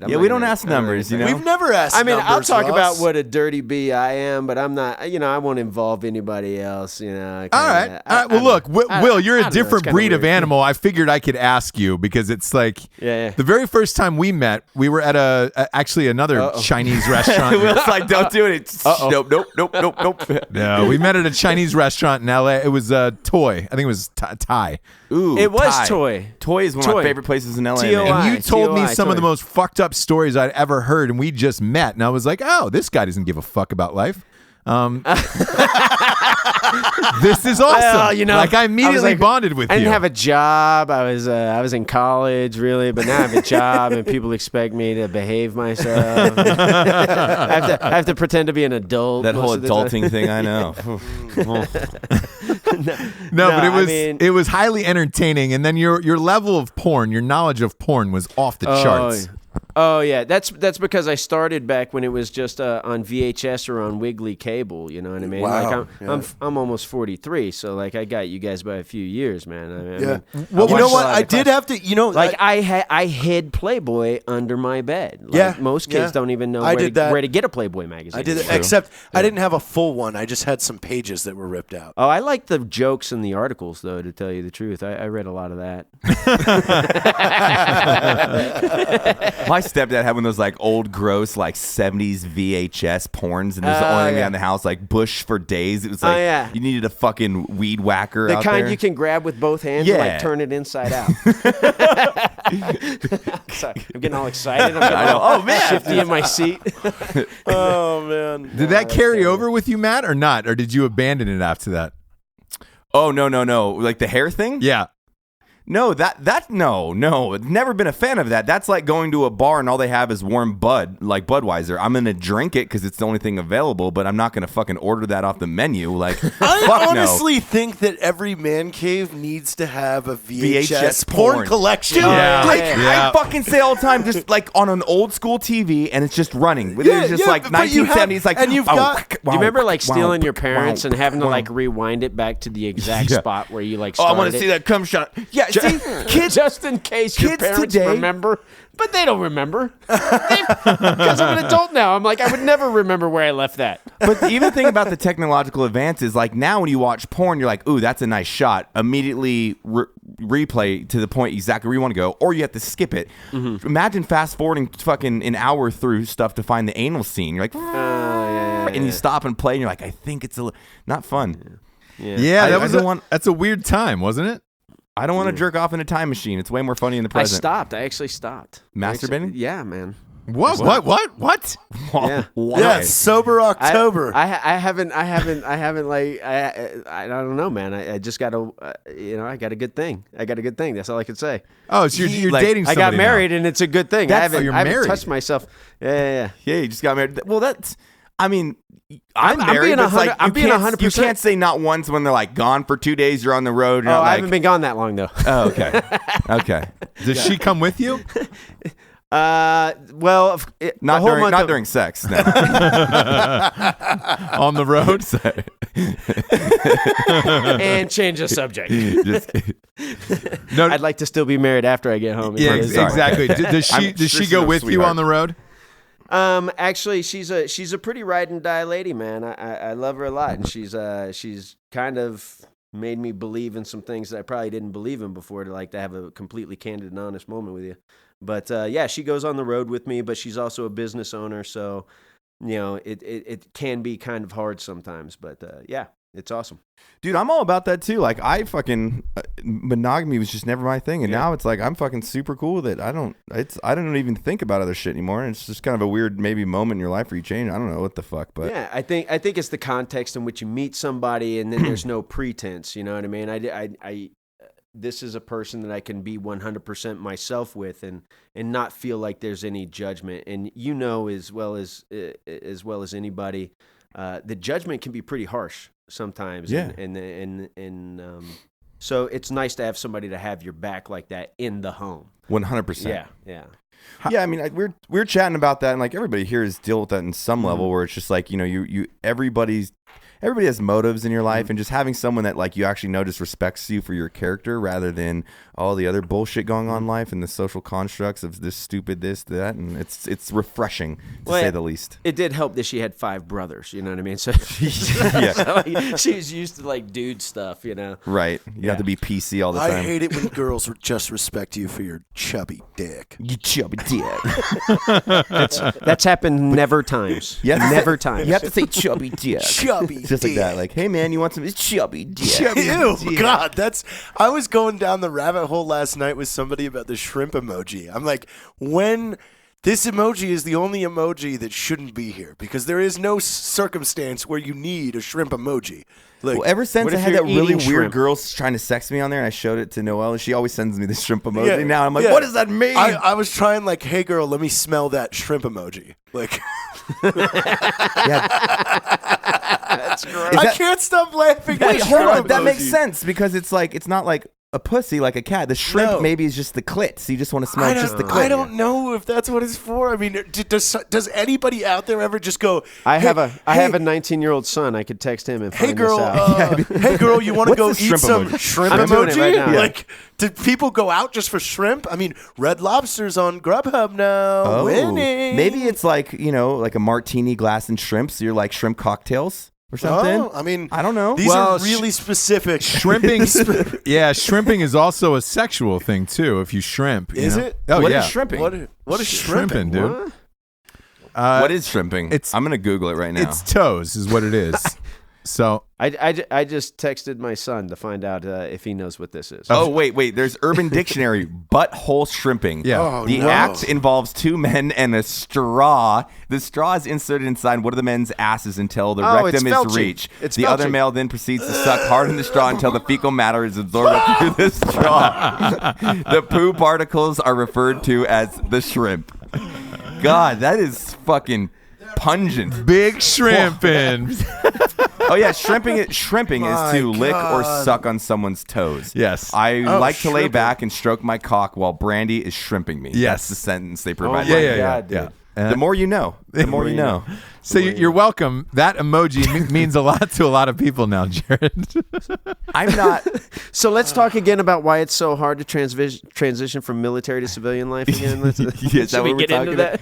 Yeah, not we don't gonna- ask numbers, you know? We've never asked. I mean, I'll numbers, talk Ross. about what a dirty bee I am, but I'm not. I won't involve anybody else. All right. Well, look, Will, you're a different breed of animal. I figured I could ask you because it's like Yeah. the very first time we met, we were at actually another Chinese restaurant. Will's like, don't do it. Nope. No, we met at a Chinese restaurant in L.A. It was Toy. I think it was Thai. Ooh, It was Thai. Toy. Toy is one of my Toy. favorite places in LA. T.O.I. man. And you told me TOI, some of the Toy. most fucked up stories I'd ever heard, and we just met, and I was like, "Oh, this guy doesn't give a fuck about life." This is awesome. Well, like I immediately bonded with you. I didn't have a job. I was in college, really, but now I have a job, and people expect me to behave myself. I have to pretend to be an adult. That most whole of the time. adulting thing, I know. No, but I mean- it was highly entertaining, and then your level of porn, your knowledge of porn was off the charts. Oh yeah, that's because I started back when it was just on VHS or on Wiggly cable. You know what I mean? Wow. Like I'm almost 43, so like I got you guys by a few years, man. I mean, Well, you know what? I did did have to. Like I hid Playboy under my bed. Like, Yeah, most kids yeah. don't even know I where did that. to get a Playboy magazine. I did it, except I didn't have a full one. I just had some pages that were ripped out. Oh, I like the jokes and the articles, though. To tell you the truth, I read a lot of that. My stepdad had one of those like old gross like 70s VHS porns, and there's the only thing we had in the house like Bush for Days. It was like yeah. you needed a fucking weed whacker The out kind there. you can grab with both hands and Yeah. like turn it inside out. Sorry, I'm getting all excited. I'm getting I know. all Oh, man. shifty in my seat. Oh man! Did that carry over with you, Matt, or not? Or did you abandon it after that? Oh no, like the hair thing. Yeah. No, no. Never been a fan of that. That's like going to a bar and all they have is warm Bud, like Budweiser. I'm gonna drink it because it's the only thing available, but I'm not gonna fucking order that off the menu. Like, I fuck honestly think that every man cave needs to have a VHS, VHS porn porn. collection. Dude, Yeah. like Yeah. I fucking say all the time, just like on an old school TV, and it's just running. Yeah, It's just yeah, like but you 1970s, like and you've wow, got- Do you remember like wow, stealing your wow, parents and having to wow. like rewind it back to the exact Yeah. spot where you like Oh, I started want to it? see that cum shot. Yeah, see, kids. Just in case your kids parents today- remember, but they don't remember because I'm an adult now. I'm like, I would never remember where I left that. But even think about the technological advances. Like now, when you watch porn, you're like, "Ooh, that's a nice shot." Immediately replay to the point exactly where you want to go, or you have to skip it. Imagine fast forwarding fucking an hour through stuff to find the anal scene. You're like, and you stop and play, and you're like, "I think it's not fun." Yeah, I that don't was that's a weird time, wasn't it? I don't want to jerk off in a time machine. It's way more funny in the I present. stopped. I actually stopped. Masturbating? Yeah, man. What? Yeah. Why? Yeah, sober October. I haven't like I don't know, man. I just got I got a good thing. That's all I could say. Oh, so you're like, dating I somebody got married and it's a good thing. I That's- haven't, you're I haven't married. touched myself. Yeah. Yeah, you just got married. Well, that's. I mean, I'm married. being But it's like, I'm being 100%. You can't say not once when they're like gone for 2 days. You're on the road. You're Oh, not I like, haven't been gone that long though. Oh, okay. Okay. Does she come with you? Well, Not during sex. No. On the road? And change the subject. Just kidding. No, I'd like to still be married after I get home. yeah, Sorry. exactly. Does she I'm does sure she go she's a with you sweetheart. on the road? Actually, she's a pretty ride and die lady, man. I love her a lot, and she's kind of made me believe in some things that I probably didn't believe in before. To have a completely candid and honest moment with you. But yeah, she goes on the road with me, but she's also a business owner, so it can be kind of hard sometimes. But yeah, it's awesome. Dude, I'm all about that too. Like, I fucking monogamy was just never my thing, and now it's like I'm fucking super cool with it. I don't even think about other shit anymore. And it's just kind of a weird maybe moment in your life where you change. I don't know what the fuck, but Yeah, I think it's the context in which you meet somebody, and then there's no pretense. You know what I mean? I this is a person that I can be 100% myself with, and not feel like there's any judgment. And as well as anybody, the judgment can be pretty harsh sometimes. Yeah. And so it's nice to have somebody to have your back like that in the home. 100%. Yeah, yeah. Yeah, I mean, we're chatting about that, and like everybody here has dealt with that in some level, where it's just like everybody has motives in your life, and just having someone that like you actually know just respects you for your character rather than all the other bullshit going on in life and the social constructs of this stupid this that, and it's refreshing to say the least. It did help that she had 5 brothers. You know what I mean? So Yeah. she's used to like dude stuff. Right. You have to be PC all the time. I hate it when girls just respect you for your chubby dick. You chubby dick. That's happened never times. Never times. You have to say chubby dick. Chubby Just like dick. that. Like, hey man, you want some chubby dick? Ew, God, I was going down the rabbit hole last night with somebody about the shrimp emoji. I'm like, this emoji is the only emoji that shouldn't be here, because there is no circumstance where you need a shrimp emoji. Like, Well, ever since what I if had you're that really eating weird shrimp? girl trying to sex me on there, and I showed it to Noelle, and she always sends me the shrimp emoji. Yeah, Now I'm like, yeah. what does that mean? I was trying like, hey girl, let me smell that shrimp emoji. Like, That's great. I can't stop laughing. at Wait, the hold shrimp on. That makes emoji. sense, because it's not like a pussy like a cat. The shrimp No. maybe is just the clit, so you just want to smell just the clit. I don't know if that's what it's for. I mean, does anybody out there ever just go? I hey, have a hey, 19-year-old son. I could text him and Hey find girl, this out. hey girl, you want to What's go the eat shrimp some emoji? shrimp I'm doing emoji? it right now. Like, do people go out just for shrimp? I mean, Red Lobster's on Grubhub now. Oh, Winning. maybe it's like like a martini glass and shrimp. So you're like shrimp cocktails or something. Oh, I mean, I don't know. These Well, are really specific. Shrimping, shrimping is also a sexual thing too. If you shrimp, Is know? it? Oh What yeah, is shrimping? What is shrimping, shrimping? dude? What is shrimping? I'm gonna Google it right now. It's toes, is what it is. So I just texted my son to find out if he knows what this is. Oh, wait. There's Urban Dictionary. Butthole shrimping. Yeah. Oh, The no. act involves 2 men and a straw. The straw is inserted inside one of the men's asses until the Oh, it's rectum is felching. reached. It's the other felching. male then proceeds to suck hard in the straw until the fecal matter is absorbed up through the straw. The poo particles are referred to as the shrimp. God, that is fucking pungent. big shrimping. Oh yeah, shrimping is My to lick or God. suck on someone's toes. Yes. I like to lay shrimping. back and stroke my cock while Brandy is shrimping me. Yes. That's the sentence they Oh provide. my yeah, God, dude. yeah. The more you know. The more you know. So you're welcome. That emoji means a lot to a lot of people now, Jared. I'm not. So let's talk again about why it's so hard to transition from military to civilian life again. Is that Should what we we're get into talking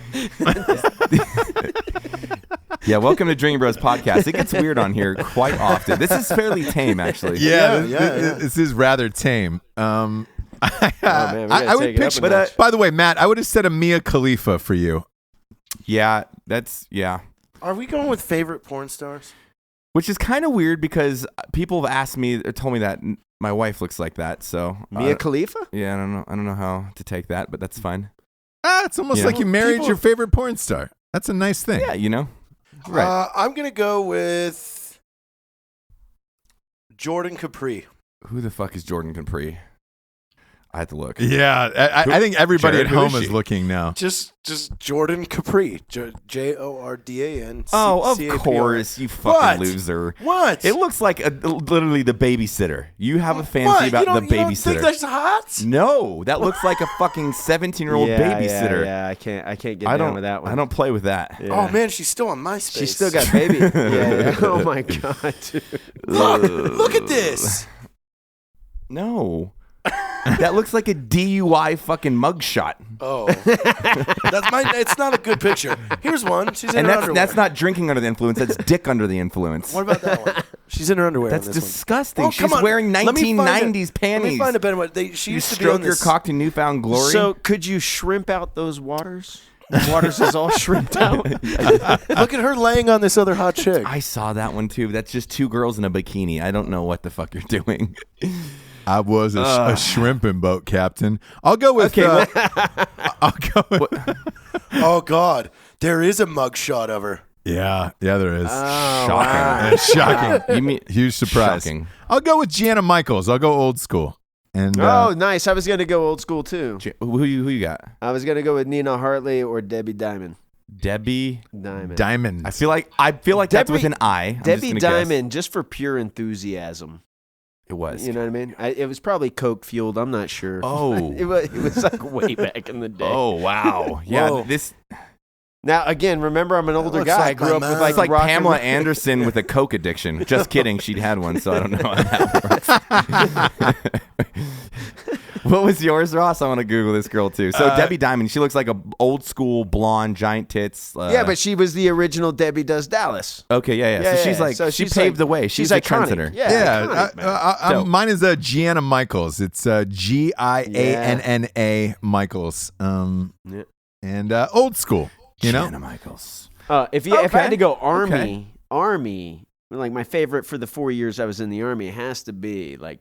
that? Yeah, welcome to Drinking Bros Podcast. It gets weird on here quite often. This is fairly tame, actually. Yeah, This is rather tame. man, we gotta I would take it up pitch, a notch. by the way, Matt, I would have said a Mia Khalifa for you. Yeah, yeah. Are we going with favorite porn stars? Which is kind of weird because people have asked me or told me that my wife looks like that. So Mia Khalifa? yeah, I don't know how to take that, but that's fine. It's almost Yeah. like you married People- your favorite porn star. That's a nice thing. Yeah, you know. Right. I'm gonna go with Jordan Capri. Who the fuck is Jordan Capri? I have to look. Yeah, I think everybody Jared, at who home is is she? looking now. Just Jordan Capri. Jordan. Oh, of course, you fucking What? loser. What? It looks like literally the babysitter. You have a fantasy What? about the You don't think babysitter. that's hot? No, that looks like a fucking 17-year-old babysitter. Yeah, I can't get down with that one. I don't play with that. Yeah. Oh man, she's still on MySpace. She's still got baby. yeah. Oh my god, dude. Look at this. No. That looks like a DUI fucking mugshot. Oh, it's not a good picture. Here's one. She's in And her that's underwear. that's not drinking under the influence. That's dick under the influence. What about that one? She's in her underwear. That's on this disgusting. One. Oh, She's come on. wearing Let me find 1990s a- panties. Let me find a better one. She You used to be on stroke your this. cock to newfound glory. So could you shrimp out those waters? The waters is all shrimped out. Look at her laying on this other hot chick. I saw that one too. That's just two girls in a bikini. I don't know what the fuck you're doing. I was a shrimping boat captain. I'll go with. I'll go with. Oh God, there is a mugshot of her. Yeah, there is. Shocking. It's shocking. You mean Huge surprise. Shocking. I'll go with Gianna Michaels. I'll go old school. And Oh, nice. I was gonna go old school too. Who you got? I was gonna go with Nina Hartley or Debbie Diamond. Debbie Diamond. I feel like that's with an I. I'm Debbie just gonna guess. Diamond, just for pure enthusiasm. It was. You know what I mean? It was probably coke fueled. I'm not sure. Oh. it was like way back in the day. Oh wow. Yeah. Whoa. This Now again, remember I'm an older looks guy. I like grew my up with mom. like it's like rock and Pamela roll. Anderson with a coke addiction. Just kidding. She'd had one, so I don't know how that works. What was yours, Ross? I want to Google this girl too. So Debbie Diamond, she looks like a old school blonde, giant tits. Yeah, but she was the original Debbie Does Dallas. Okay, yeah. So she's like, So she she's paved like- the way. She's a iconic. trendsetter. Yeah, iconic, man. Dope. Mine is Gianna Michaels. It's Gianna Michaels. Yeah. And old school. You know. Gianna Michaels. If I had to go Okay. army, like my favorite for the 4 years I was in the army, it has to be like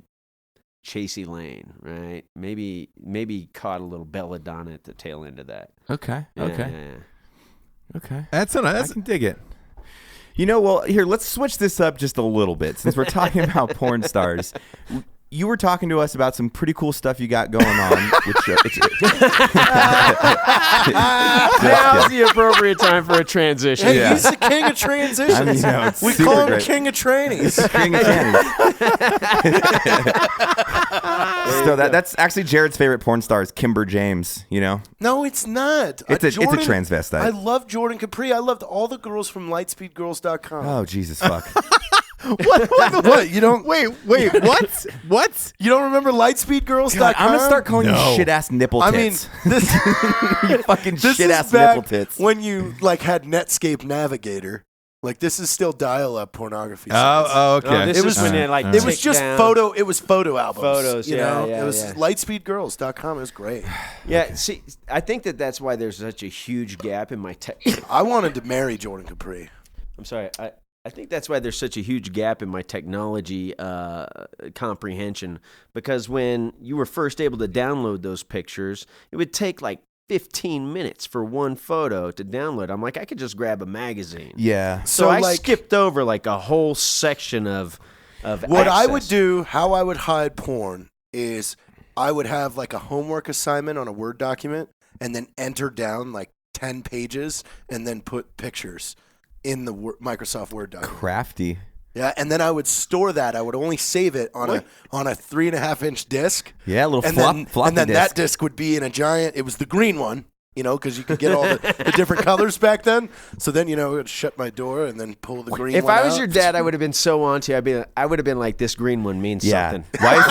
Chasey Lane, right? Maybe caught a little belladonna at the tail end of that. Okay. Yeah, Okay. yeah. Okay. That's a I nice. can dig it. You know, well, here, let's switch this up just a little bit since we're talking about porn stars. You were talking to us about some pretty cool stuff you got going on. Which, Now's the appropriate time for a transition. Hey, Yeah. he's the king of transitions. I mean, you know, it's we super call him great. king of trannies. King of Candies. So that's actually Jared's favorite porn star is Kimber James, you know? No, it's not. It's a Jordan- transvestite. I love Jordan Capri. I loved all the girls from lightspeedgirls.com. Oh, Jesus fuck. What? You don't Wait, what? What? You don't remember lightspeedgirls.com? God, I'm going to start calling No. you shit-ass nipple I mean, tits. this You fucking this shit-ass is back nipple tits. when you like had Netscape Navigator. Like this is still dial-up pornography. sites. Oh, okay. Oh, this It is was- when they like It was tick just down. photo. It was photo albums. Photos, You yeah, know, yeah, it was yeah. lightspeedgirls.com. It was great. Yeah, see, I think that's why there's such a huge gap in my tech. I wanted to marry Jordan Capri. I'm sorry. I think that's why there's such a huge gap in my technology comprehension, because when you were first able to download those pictures, it would take like 15 minutes for one photo to download. I'm like, I could just grab a magazine. Yeah. So I like, skipped over like a whole section of what I would access. do, how I would hide porn is I would have like a homework assignment on a Word document and then enter down like 10 pages and then put pictures in the Microsoft Word document. Crafty. Yeah, and then I would store that. I would only save it on a 3.5-inch disc. Yeah, a little and floppy then that disk. disc would be in a giant. It was the green one, you know, because you could get all the different colors back then. So then, you know, I would shut my door and then pull the green. If one I was out. your dad, I would have been so onto you. I would have been like, this green one means Yeah. something. Why is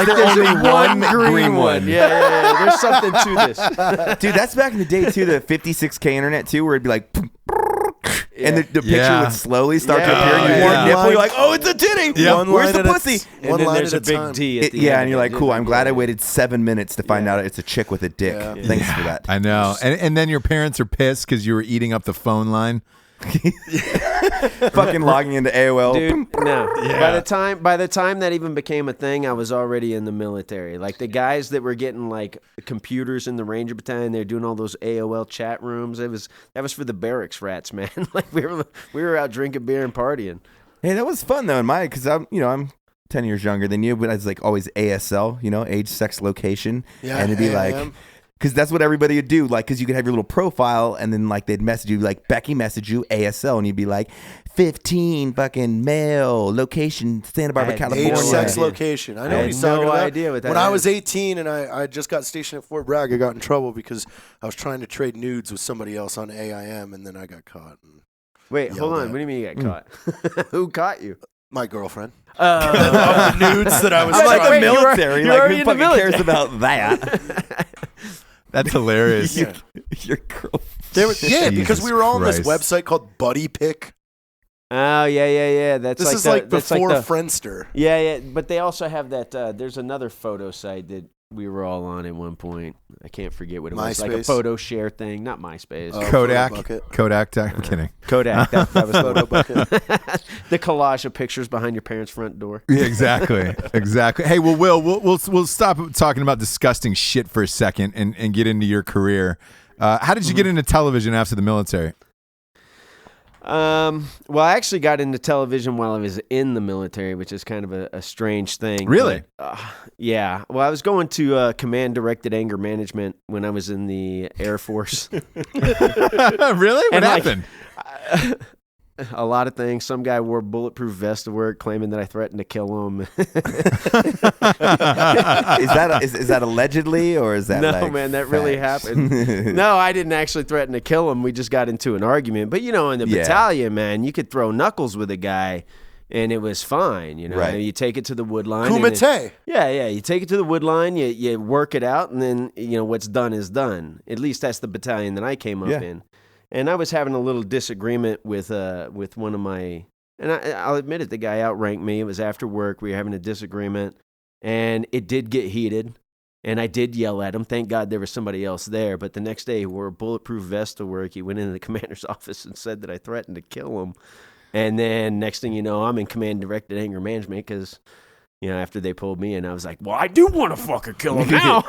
there There's only one green one? Yeah. There's something to this. Dude, that's back in the day too, the 56K internet too, where it'd be like, and the picture Yeah. would slowly start to Yeah. appear, and you Yeah. want One nipple, you're line- like, oh, it's a titty. Yeah. One Where's line the at a- pussy? And one then line there's at a big time. D at the end. Yeah, and you're like, of it. cool, I'm glad I waited 7 minutes to find out it's a chick with a dick. Yeah. Thanks for that. I know. And then your parents are pissed because you were eating up the phone line. Fucking logging into AOL. Dude, no. Yeah. By the time that even became a thing, I was already in the military. Like the guys that were getting like computers in the Ranger Battalion, they're doing all those AOL chat rooms. That was for the barracks rats, man. Like we were out drinking beer and partying. Hey, that was fun though, in my, because I'm 10 years younger than you, but it's like always ASL, age, sex, location. Yeah, and it'd be like, AIM. because that's what everybody would do. Like, because you could have your little profile and then like they'd message you, like Becky message you ASL, and you'd be like 15 fucking male, location, Santa Barbara, Age, California. Age, sex, idea. location. I know I what had he's no talking about. idea what that when I is. was 18 and I just got stationed at Fort Bragg, I got in trouble because I was trying to trade nudes with somebody else on AIM, and then I got caught. And Wait, Yelled hold on. at. What do you mean you got caught? Who caught you? my girlfriend. Oh. Of the nudes that I was I'm like trying the wait, you were- military. you Like, were who in the fucking military. cares about that? That's hilarious. Yeah. Your girl. Because we were all on this Christ. website called Buddy Pick. Oh, yeah. That's This like is the, like that's before like the, Friendster. Yeah. But they also have that. There's another photo site that we were all on at one point. I can't forget what it was. Like a MySpace? photo share thing. Not MySpace. Oh. Kodak. Photo bucket. Kodak. I'm kidding. Kodak. That was Photo bucket. the collage of pictures behind your parents' front door. Yeah, exactly. Hey, well, Will, we'll stop talking about disgusting shit for a second and get into your career. How did you get into television after the military? Well, I actually got into television while I was in the military, which is kind of a strange thing. Really? But, yeah. Well, I was going to command directed anger management when I was in the Air Force. Really? What And, like, happened? A lot of things. Some guy wore a bulletproof vest to work, claiming that I threatened to kill him. Is that allegedly, or is that No, like man, that really facts? happened. No, I didn't actually threaten to kill him. We just got into an argument. But, in the Yeah. battalion, man, you could throw knuckles with a guy, and it was fine. Right. You take it to the wood line. and Kumite. Yeah. You take it to the wood line, you work it out, and then, what's done is done. At least that's the battalion that I came up Yeah. in. And I was having a little disagreement with one of my, and I'll admit it, the guy outranked me. It was after work. We were having a disagreement, and it did get heated, and I did yell at him. Thank God there was somebody else there. But the next day, he wore a bulletproof vest to work. He went into the commander's office and said that I threatened to kill him. And then next thing you know, I'm in command directed anger management because, after they pulled me in, I was like, well, I do want to fucking kill him now.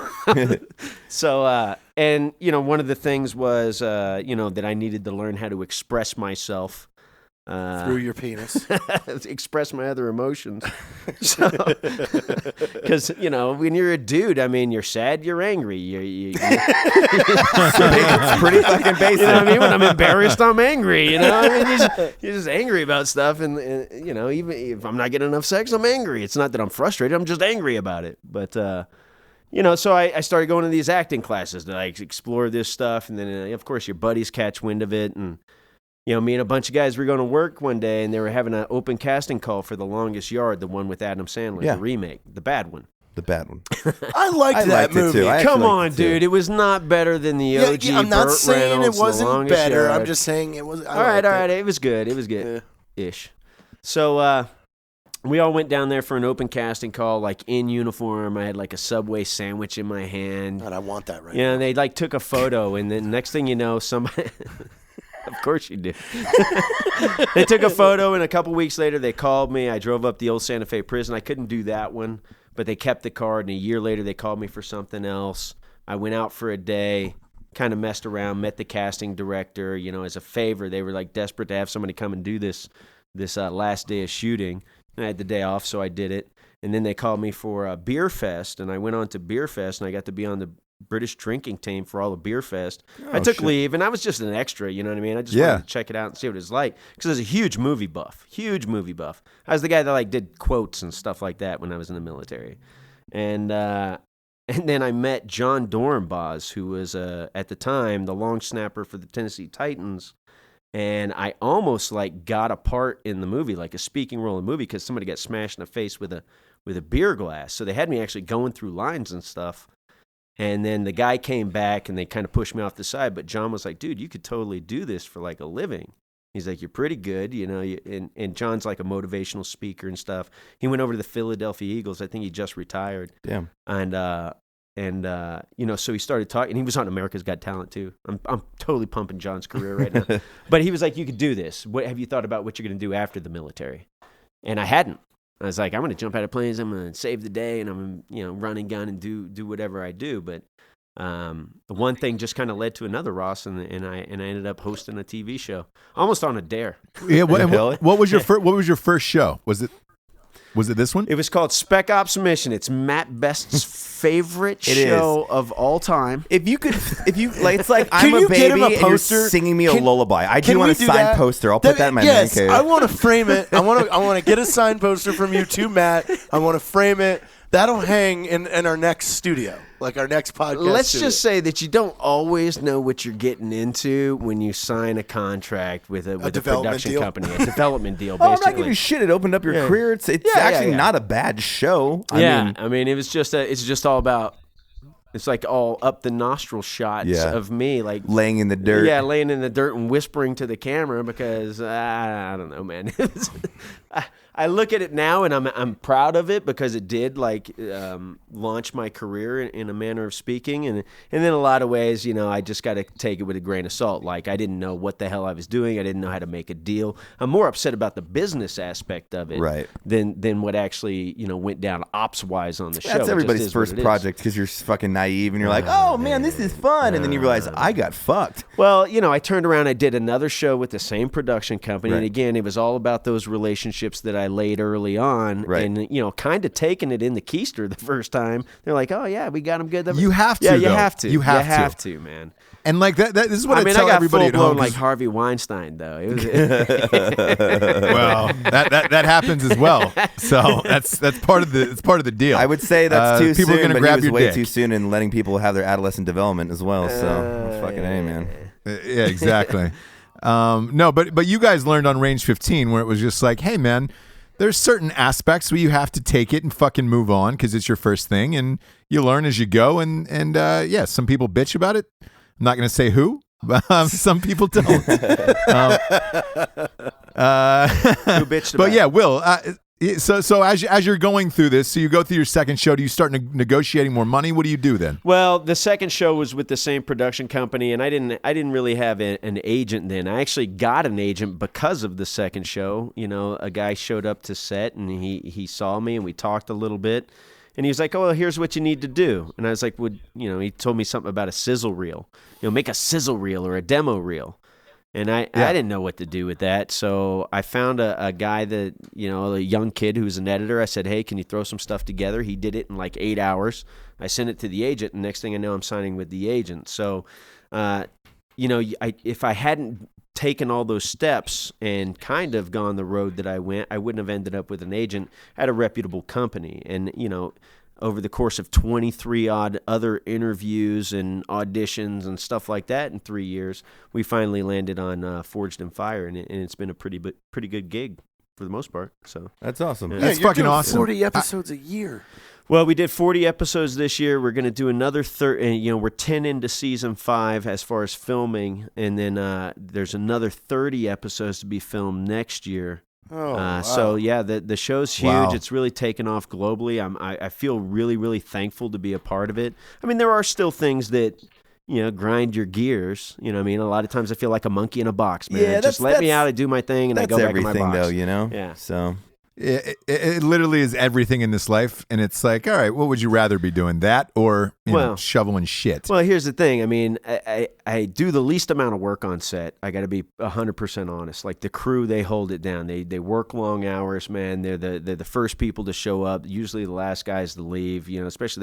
So, and, one of the things was, that I needed to learn how to express myself. Through your penis. Express my other emotions. So, because, when you're a dude, I mean, you're sad, you're angry. It's pretty fucking basic. You know what I mean? When I'm embarrassed, I'm angry. You're just angry about stuff. And, even if I'm not getting enough sex, I'm angry. It's not that I'm frustrated. I'm just angry about it. But, so I started going to these acting classes to explore this stuff. And then, of course, your buddies catch wind of it. And, me and a bunch of guys were going to work one day, and they were having an open casting call for The Longest Yard, the one with Adam Sandler, Yeah. the remake, the bad one. The bad one. I liked that liked it movie. too. I Come actually on, liked it too. dude. It was not better than the OG. I'm not Burt saying Reynolds, it wasn't The Longest better. Yard. I'm just saying it was. All right. It was good. It was good. Ish. So we all went down there for an open casting call, in uniform. I had a Subway sandwich in my hand. God, I want that right Yeah, and they took a photo, and then next thing you know, somebody. Of course you did. They took a photo, and a couple weeks later, they called me. I drove up the old Santa Fe prison. I couldn't do that one, but they kept the card, and a year later, they called me for something else. I went out for a day, kind of messed around, met the casting director, as a favor. They were desperate to have somebody come and do this last day of shooting. And I had the day off, so I did it. And then they called me for a Beer Fest, and I went on to Beer Fest, and I got to be on the British drinking team for all of Beer Fest. I took leave, and I was just an extra, you know what I mean? I just wanted to check it out and see what it was like, because I was a huge movie buff. I was the guy that did quotes and stuff like that when I was in the military. And then I met John Dornbos, who was, at the time, the long snapper for the Tennessee Titans. And I almost got a part in the movie, a speaking role in the movie, because somebody got smashed in the face with a beer glass. So they had me actually going through lines and stuff. And then the guy came back, and they kind of pushed me off the side. But John was like, dude, you could totally do this for a living. He's like, you're pretty good, and John's a motivational speaker and stuff. He went over to the Philadelphia Eagles. I think he just retired. Damn. And so he started talking. He was on America's Got Talent too. I'm totally pumping John's career right now. But he was like, you could do this. What have you thought about what you're going to do after the military? And I hadn't. I was like, I'm going to jump out of planes. I'm going to save the day, and I'm run and gun and do whatever I do. But the one thing just kind of led to another, Ross, and I ended up hosting a TV show, almost on a dare. Yeah. What was your first show? Was it? Was it this one? It was called Spec Ops Mission. It's Matt Best's favorite show of all time. If you like, it's like I'm you a get him baby a and you're poster? singing me a lullaby. I Can do want we a do signed that? poster. I'll put that in my Yes, man cave. I want to frame it. I want to get a signed poster from you to Matt. I want to frame it. That'll hang in our next studio, like our next podcast. Let's studio. just say that you don't always know what you're getting into when you sign a contract with a development production deal. company, a development deal, Oh, I'm not basically. giving you shit. It opened up your career. It's actually not a bad show. I mean, it was just it's just all about. It's like all up the nostril shots of me, like laying in the dirt. Yeah, laying in the dirt and whispering to the camera because I don't know, man. I look at it now and I'm proud of it because it did launch my career in a manner of speaking, and in a lot of ways, I just got to take it with a grain of salt. Like I didn't know what the hell I was doing. I didn't know how to make a deal. I'm more upset about the business aspect of it, Right. than what actually went down ops wise on the show. That's It everybody's just is what first it is. project because you're fucking naive and you're like, oh man, this is fun, and then you realize I got fucked. Well, I turned around, I did another show with the same production company, and Right. again, it was all about those relationships that I laid early on, Right. and kind of taking it in the keister the first time. They're like, "Oh yeah, we got them good." You have to, yeah, you though. have to, You have to. man. And like that this is what I I mean, tell I got everybody full at home. blown like 'cause- Harvey Weinstein, though. It was, well, that happens as well. So that's part of the deal. I would say that's too people soon, are gonna but grab he was your way dick. too soon in letting people have their adolescent development as well. So fucking A, man. Yeah, exactly. No, but you guys learned on Range 15 where it was just like, hey man, there's certain aspects where you have to take it and fucking move on because it's your first thing, and you learn as you go. And yeah, some people bitch about it. I'm not going to say who. Some people don't. who bitched about But yeah, it? Will. So as you're going through this, so you go through your second show. Do you start negotiating more money? What do you do then? Well, the second show was with the same production company, and I didn't really have an agent then. I actually got an agent because of the second show. A guy showed up to set, and he saw me, and we talked a little bit, and he was like, "Oh, well, here's what you need to do." And I was like, he told me something about a sizzle reel. Make a sizzle reel or a demo reel. And I didn't know what to do with that. So I found a guy that, a young kid who's an editor. I said, hey, can you throw some stuff together? He did it in like 8 hours. I sent it to the agent, and next thing I know, I'm signing with the agent. So, if I hadn't taken all those steps and kind of gone the road that I went, I wouldn't have ended up with an agent at a reputable company. And, over the course of 23 odd other interviews and auditions and stuff like that in 3 years, we finally landed on Forged in Fire, and it's been a pretty good gig for the most part. So That's awesome. Yeah, That's you're fucking doing awesome. 40 episodes a year. Well, we did 40 episodes this year. We're going to do another 30. We're 10 into season 5 as far as filming, and then there's another 30 episodes to be filmed next year. Oh, wow. So yeah, the show's huge. Wow. It's really taken off globally. I feel really, really thankful to be a part of it. I mean, there are still things that grind your gears. A lot of times I feel like a monkey in a box, man. Yeah, Just let me that's- out, I do my thing, and I That's go back in my everything, box. though. Yeah. So It literally is everything in this life, and it's like, all right, what would you rather be doing, that or shoveling shit? Well, here's the thing. I mean, I do the least amount of work on set. I got to be 100% honest. Like the crew, they hold it down. They work long hours, man. They're the first people to show up. Usually the last guys to leave. Especially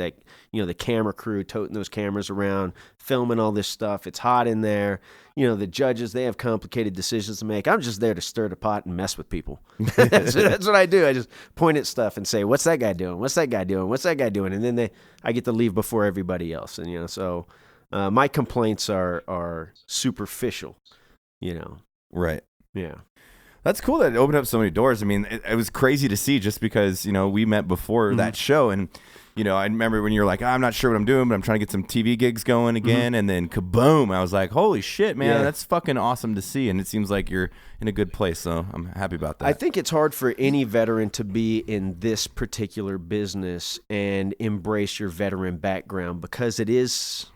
that the camera crew toting those cameras around, filming all this stuff. It's hot in there. The judges, they have complicated decisions to make. I'm just there to stir the pot and mess with people. That's what I do. I just point at stuff and say, "What's that guy doing? What's that guy doing? What's that guy doing?" And then I get to leave before everybody else. And so my complaints are superficial. right. Yeah. That's cool that it opened up so many doors. I mean, it was crazy to see just because, we met before that show. And, I remember when you were like, I'm not sure what I'm doing, but I'm trying to get some TV gigs going again. And then kaboom, I was like, holy shit, man, Yeah. that's fucking awesome to see. And it seems like you're in a good place. So I'm happy about that. I think it's hard for any veteran to be in this particular business and embrace your veteran background because it is.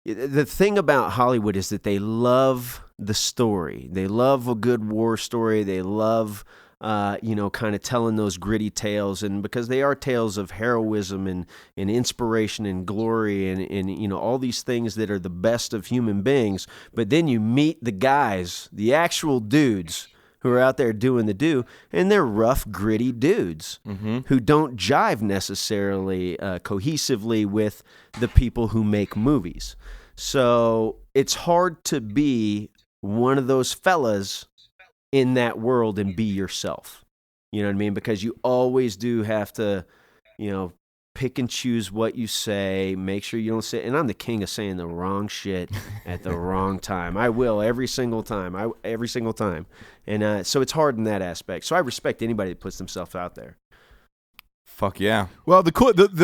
The thing about Hollywood is that they love the story. They love a good war story. They love, kind of telling those gritty tales. And because they are tales of heroism and inspiration and glory and all these things that are the best of human beings. But then you meet the guys, the actual dudes who are out there doing the do, and they're rough, gritty dudes who don't jive necessarily cohesively with the people who make movies. So it's hard to be one of those fellas in that world and be yourself. You know what I mean? Because you always do have to, pick and choose what you say, make sure you don't say, and I'm the king of saying the wrong shit at the wrong time. I will every single time. And so it's hard in that aspect. So I respect anybody that puts themselves out there. Fuck yeah. Well, the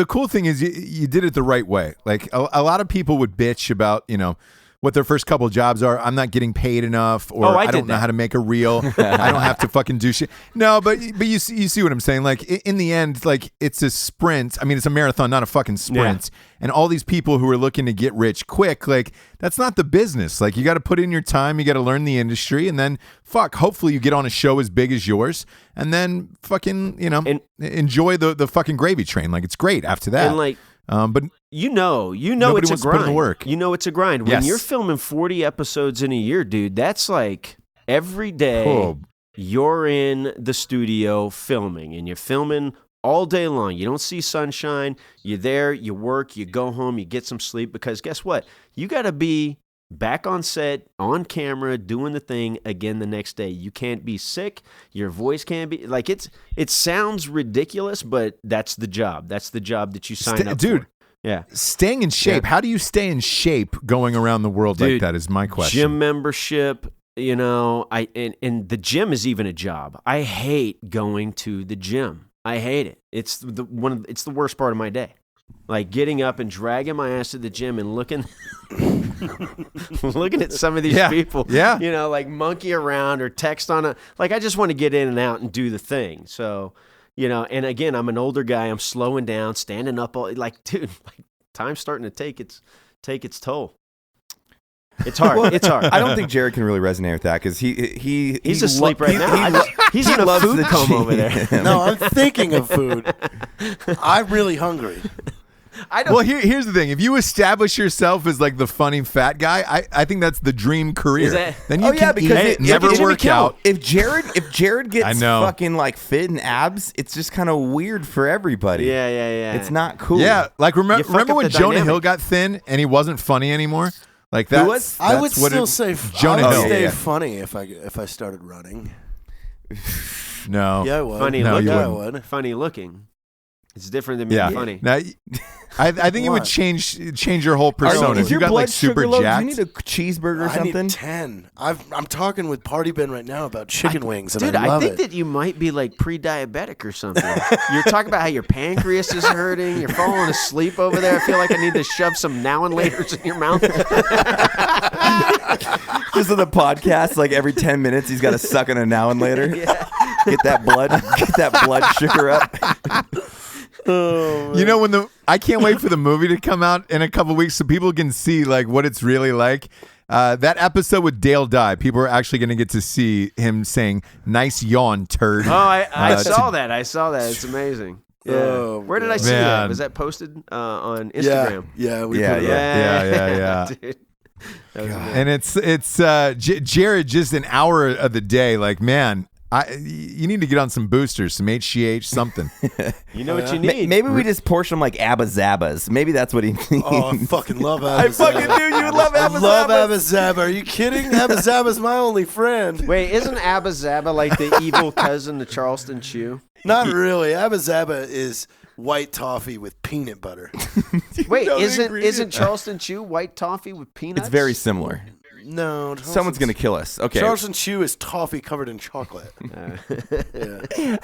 cool thing is you did it the right way. Like a lot of people would bitch about, what their first couple jobs are. I'm not getting paid enough, or I don't know how to make a reel. I don't have to fucking do shit. No, but you see what I'm saying? Like in the end, like it's a sprint. I mean, it's a marathon, not a fucking sprint. Yeah. And all these people who are looking to get rich quick, like that's not the business. Like you got to put in your time. You got to learn the industry, and then hopefully you get on a show as big as yours, and then fucking enjoy the fucking gravy train. Like it's great after that. And like. But you know nobody it's a wants to put in grind. the work. You know it's a grind. When Yes. you're filming 40 episodes in a year, dude, that's like every day you're in the studio filming, and you're filming all day long. You don't see sunshine. You're there, you work, you go home, you get some sleep, because guess what? You got to be back on set, on camera, doing the thing again the next day. You can't be sick. Your voice can't be like it sounds ridiculous, but that's the job. That's the job that you sign up dude, for. Yeah. Staying in shape. Yeah. How do you stay in shape going around the world like that is my question. Gym membership, and the gym is even a job. I hate going to the gym. I hate it. It's the worst part of my day. Like getting up and dragging my ass to the gym and looking at some of these people, like monkey around or text on I just want to get in and out and do the thing. So, and again, I'm an older guy. I'm slowing down, standing up. Dude, time's starting to take its toll. It's hard. Well, it's hard. I don't think Jared can really resonate with that because he's asleep right now. He's in a food coma over there. No, I'm thinking of food. I'm really hungry. Well, here's the thing. If you establish yourself as like the funny fat guy, I think that's the dream career. Then you can eat, never work out. If Jared gets fucking like fit and abs, it's just kind of weird for everybody. Yeah. It's not cool. Yeah, like remember when Jonah Hill got thin and he wasn't funny anymore? Like that. I would still say Jonah Hill. Stay funny if I started running. No. Yeah, I would. Funny looking. looking. Yeah, I would. Funny looking. It's different than being funny. Now, I think it would change your whole persona. Is If your you got blood like super sugar low? jacked. Do you need a cheeseburger or I something? need 10. I'm talking with Party Ben right now about chicken wings, and Dude, I love think it. that you might be like pre-diabetic or something. You're talking about how your pancreas is hurting. You're falling asleep over there. I feel like I need to shove some now and laters in your mouth. Just on the podcast, like every 10 minutes, he's got to suck on a now and later. Yeah. Get that blood sugar up. Oh, I can't wait for the movie to come out in a couple weeks so people can see like what it's really like. That episode with Dale Dye, people are actually going to get to see him saying "nice yawn, turd." Oh, I saw that. I saw that. It's amazing. Yeah. Oh, where did I see that? Was that posted on Instagram? Yeah, we Yeah, put it yeah. Dude. That was And it's Jared just an hour of the day. Like, man, you need to get on some boosters, some HGH, something. You know what you need. Maybe we just portion him like Abba Zabbas. Maybe that's what he needs. Oh, I fucking love Abba I fucking Zaba. knew you would love Abba I love Zabbas. Abba Zaba. Are you kidding? Abba Zaba's my only friend. Wait, isn't Abba Zaba like the evil cousin to Charleston Chew? Not really. Abba Zaba is white toffee with peanut butter. Wait, know the isn't ingredient? Charleston Chew white toffie with peanuts? It's very similar. No. Someone's going to kill us. Okay. Charleston Chew is toffee covered in chocolate. You know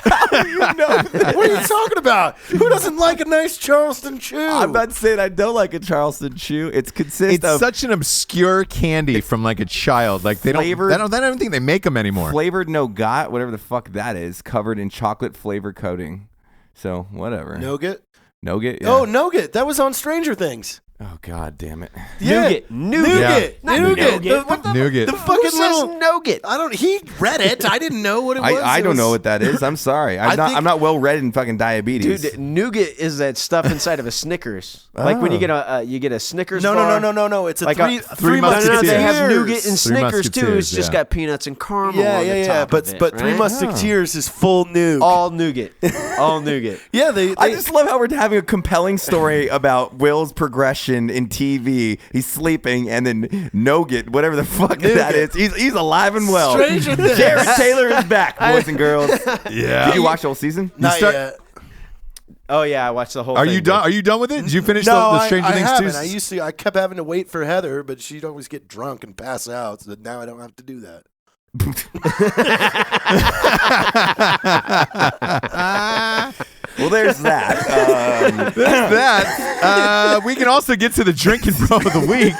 What are you talking about? Who doesn't like a nice Charleston Chew? I'm not saying I don't like a Charleston Chew. It consists It's of such an obscure candy from like a child. Like they flavored- I don't think they make them anymore. flavored nougat, whatever the fuck that is, covered in chocolate flavor coating. So, whatever. Nougat? Nougat? Yeah. Oh, Nougat. That was on Stranger Things. Oh God damn it! Nougat. Nougat. Not Nougat. nougat. What the- Nougat. The Who fucking says little. nougat? He read it. I didn't know what it was. I It don't was- know what that is. I'm sorry. I think- I'm not well read in fucking diabetes. Dude, nougat is that stuff inside of a Snickers. Like when you get a Snickers No, bar. no. It's a Like three a- Three No, Musketeers. they have Musketeers. nougat and Three Snickers too. It's Musketeers, just yeah. got peanuts and caramel Yeah, on the yeah. top But of it, but Three right? Musketeers is full nougat. All nougat. All nougat. Yeah, they I just love how we're having a compelling story about Will's progression in TV. He's sleeping, and then Nougat, whatever the fuck that is, he's alive and well. Stranger Things. Jared Taylor is back, boys and girls. Yeah. Did you watch the whole season? not start- yet. Oh yeah, I watched the whole Are thing. you done? Are you done with it? Did you finish No, the Stranger I Things haven't. 2? I kept having to wait for Heather, but she'd always get drunk and pass out. So now I don't have to do that. Well, there's that. That we can also get to the drinking bro of the week.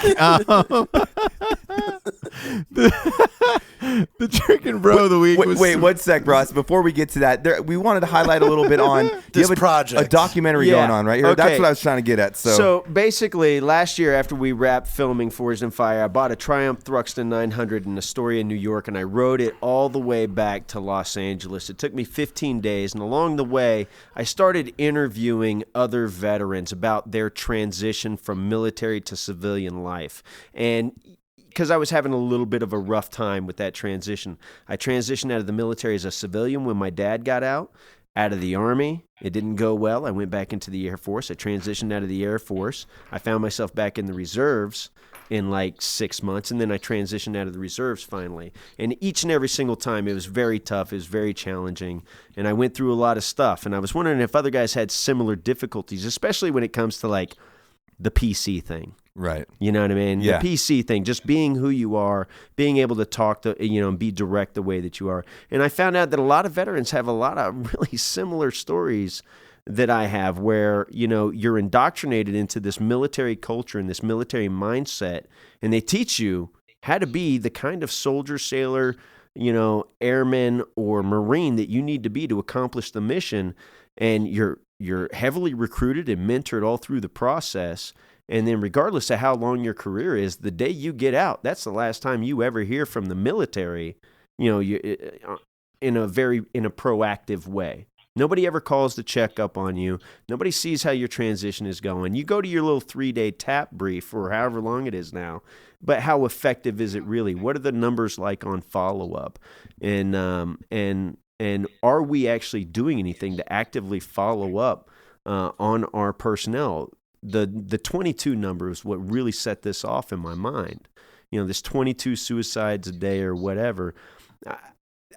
The drinking bro of the week. was Wait, 1 sec, Ross. Before we get to that, we wanted to highlight a little bit on This you have project. a documentary Yeah. going on right here. Okay. That's what I was trying to get at. So basically, last year after we wrapped filming Forged in Fire, I bought a Triumph Thruxton 900 in Astoria, New York, and I rode it all the way back to Los Angeles. It took me 15 days, and along the way, I started interviewing other veterans about their transition from military to civilian life. And because I was having a little bit of a rough time with that transition. I transitioned out of the military as a civilian when my dad got out of the Army. It didn't go well. I went back into the Air Force. I transitioned out of the Air Force. I found myself back in the reserves in like 6 months, and then I transitioned out of the reserves finally. And each and every single time, it was very tough. It was very challenging, and I went through a lot of stuff. And I was wondering if other guys had similar difficulties, especially when it comes to like the PC thing. right. You know what I mean? Yeah. The PC thing, just being who you are, being able to talk to, and be direct the way that you are. And I found out that a lot of veterans have a lot of really similar stories that I have where, you're indoctrinated into this military culture and this military mindset, and they teach you how to be the kind of soldier, sailor, airman or Marine that you need to be to accomplish the mission. And you're heavily recruited and mentored all through the process. And then regardless of how long your career is, the day you get out, that's the last time you ever hear from the military, in a proactive way. Nobody ever calls to check up on you. Nobody sees how your transition is going. You go to your little 3-day tap brief or however long it is now, but how effective is it really? What are the numbers like on follow-up? And are we actually doing anything to actively follow up on our personnel? The 22 number is what really set this off in my mind. This 22 suicides a day or whatever.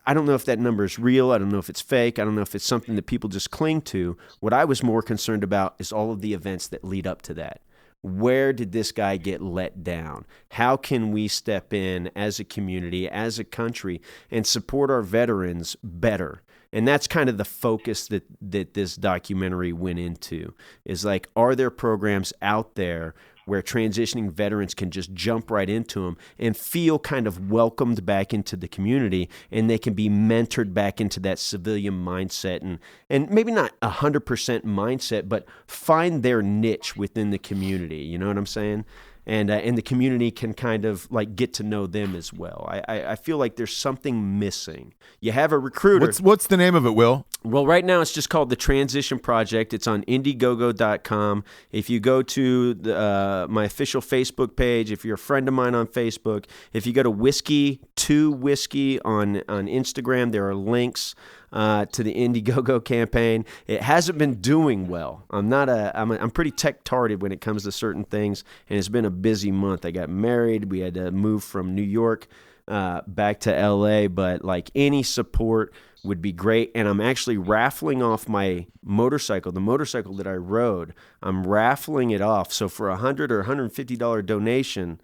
I don't know if that number is real. I don't know if it's fake. I don't know if it's something that people just cling to. What I was more concerned about is all of the events that lead up to that. Where did this guy get let down? How can we step in as a community, as a country, and support our veterans better? And that's kind of the focus that this documentary went into, is like, are there programs out there where transitioning veterans can just jump right into them and feel kind of welcomed back into the community, and they can be mentored back into that civilian mindset and maybe not 100% mindset, but find their niche within the community. You know what I'm saying? And the community can kind of like get to know them as well. I feel like there's something missing. You have a recruiter. What's the name of it, Will? Well, right now it's just called The Transition Project. It's on Indiegogo.com. If you go to my official Facebook page, if you're a friend of mine on Facebook, if you go to Whiskey2Whiskey on Instagram, there are links to the Indiegogo campaign. It hasn't been doing well. I'm pretty tech-tarded when it comes to certain things, and it's been a busy month. I got married. We had to move from New York back to LA, but like any support would be great. And I'm actually raffling off my motorcycle, the motorcycle that I rode. I'm raffling it off. So for $100 or $150 donation,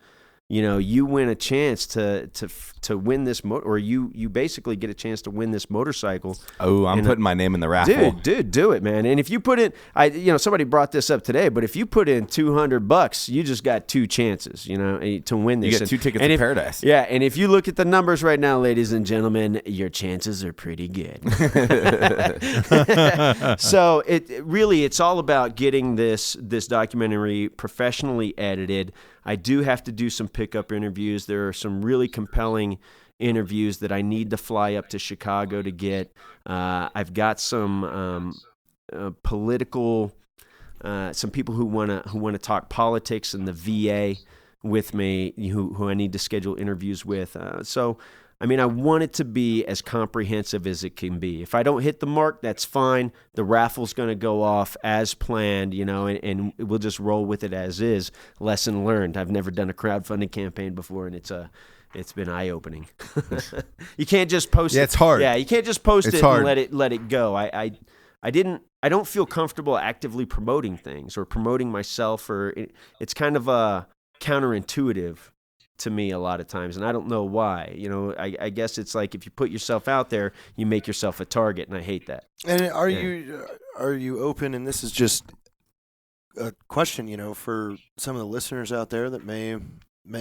you win a chance to win this or you basically get a chance to win this motorcycle. Oh, I'm putting my name in the raffle. Dude, do it, man. And if you put in, somebody brought this up today, but if you put in $200, you just got 2 chances, to win this. You get 2 tickets to paradise. Yeah, and if you look at the numbers right now, ladies and gentlemen, your chances are pretty good. So it's all about getting this documentary professionally edited. I do have to do some pickup interviews. There are some really compelling interviews that I need to fly up to Chicago to get. I've got some political, some people who want to talk politics in the VA with me, who I need to schedule interviews with. I want it to be as comprehensive as it can be. If I don't hit the mark, that's fine. The raffle's going to go off as planned, and we'll just roll with it as is. Lesson learned. I've never done a crowdfunding campaign before, and it's been eye-opening. You can't just post it. Yeah, it's hard. Yeah, you can't just post it's it hard. and let it go. I don't feel comfortable actively promoting things or promoting myself, it's kind of counterintuitive to me a lot of times, and I don't know why. I guess it's like if you put yourself out there, you make yourself a target, and I hate that. And are you open? And this is just a question, for some of the listeners out there that may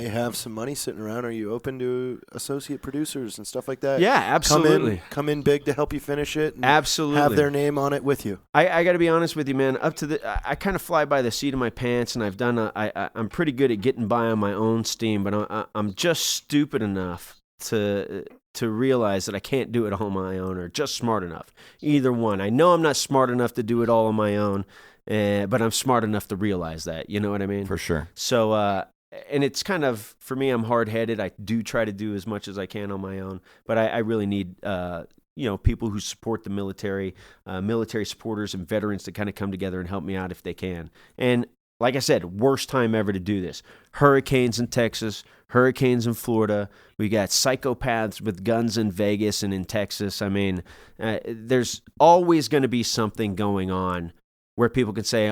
have some money sitting around. Are you open to associate producers and stuff like that? Yeah, absolutely. Come in big to help you finish it. And absolutely. Have their name on it with you. I got to be honest with you, man. I kind of fly by the seat of my pants, and I'm pretty good at getting by on my own steam, but I'm just stupid enough to realize that I can't do it all on my own, or just smart enough. Either one. I know I'm not smart enough to do it all on my own, but I'm smart enough to realize that. You know what I mean? For sure. So, and it's kind of, for me, I'm hard-headed. I do try to do as much as I can on my own, but I really need, people who support the military supporters and veterans to kind of come together and help me out if they can. And like I said, worst time ever to do this. Hurricanes in Texas, hurricanes in Florida. We got psychopaths with guns in Vegas and in Texas. There's always going to be something going on where people can say,